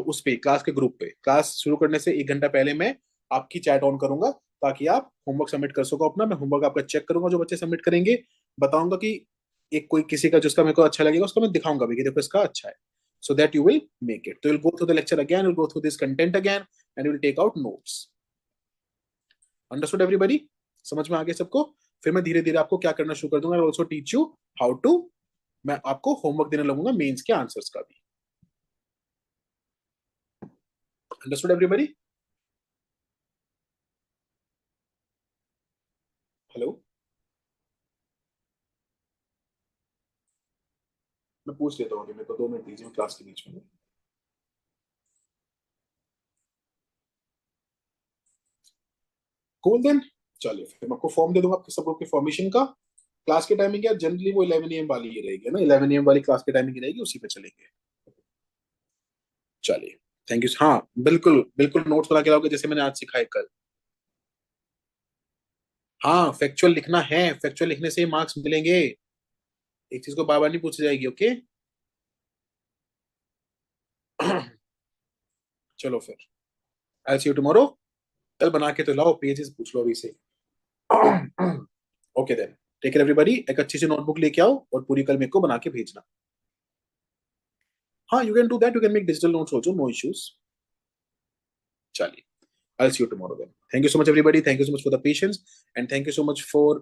उस पे क्लास के ग्रुप पे। क्लास शुरू करने से 1 घंटा पहले मैं आपकी चैट ऑन करूंगा ताकि आप होमवर्क सबमिट कर सको अपना। मैं होमवर्क आपका चेक करूंगा जो बच्चे सबमिट करेंगे, बताऊंगा कि एक कोई किसी का जिसका मेरे को अच्छा लगेगा उसको मैं दिखाऊंगा भी कि देखो इसका अच्छा है, so that you will make it. So you'll go through the lecture again, you'll go through this content again, and you'll take out notes. Understood everybody? समझ में आ गया सबको? फिर मैं धीरे धीरे आपको क्या करना शुरू कर दूंगा। Also teach you how to, मैं आपको होमवर्क देने लगूंगा मेंस के आंसर्स का भी। Understood everybody? हेलो, मैं पूछ लेता हूँ, मेरे को 2 मिनट दीजिए क्लास के बीच में। कूल देन, चलिए फिर मैं आपको फॉर्म दे दूंगा आपके सब ग्रुप के फॉर्मेशन का। क्लास की टाइमिंग क्या जनरली वो 11 AM वाली ही रहेगी ना, 11 AM वाली क्लास की टाइमिंग रहेगी, उसी पे चलेंगे। चलिए, थैंक यू। हाँ बिल्कुल बिल्कुल, नोट्स बना के लाओगे जैसे मैंने आज सिखाए कल। हाँ, फैक्चुअल लिखना है, फैक्चुअल लिखने से मार्क्स मिलेंगे। एक चीज को बार बार नहीं पूछी जाएगी, ओके? चलो फिर, आई सी यू टुमारो। कल बना के तो लाओ, पेजेस पूछ लो अभी से। Okay then, take care everybody. एक अच्छी सी नोटबुक लेके आओ और पूरी कल मेरे को बना के भेजना। हाँ, you can do that, you can make digital notes also, no issues. चलिए, I'll see you tomorrow then. Thank you so much everybody. Thank you so much for the patience and thank you so much for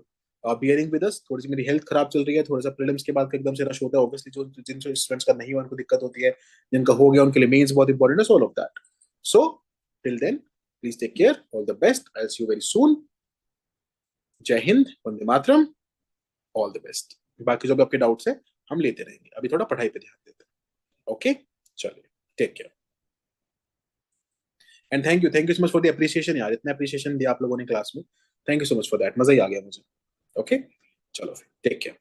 bearing with us. थोड़ी सी मेरी health खराब चल रही है, थोड़ा सा prelims के बाद का एकदम से रश होता है ऑब्वियसली। जो जिन स्टूडेंट्स का नहीं हुआ उनको दिक्कत होती है, जिनका हो गया उनके लिए मेंस बहुत इंपॉर्टेंट है, so all of that. So till then please take care, all the best, I will see you very soon. जय Hind, Vande Mataram, all the best. बाकी जो भी आपके डाउट्स है हम लेते रहेंगे, अभी थोड़ा पढ़ाई पे ध्यान देते हैं। ओके, चलिए, take care and thank you so much for the appreciation यार, इतना अप्रिसिएशन दिया आप लोगों ने क्लास में। Thank you so much for that, मजा ही आ गया मुझे। ओके, चलो फिर, टेक केयर।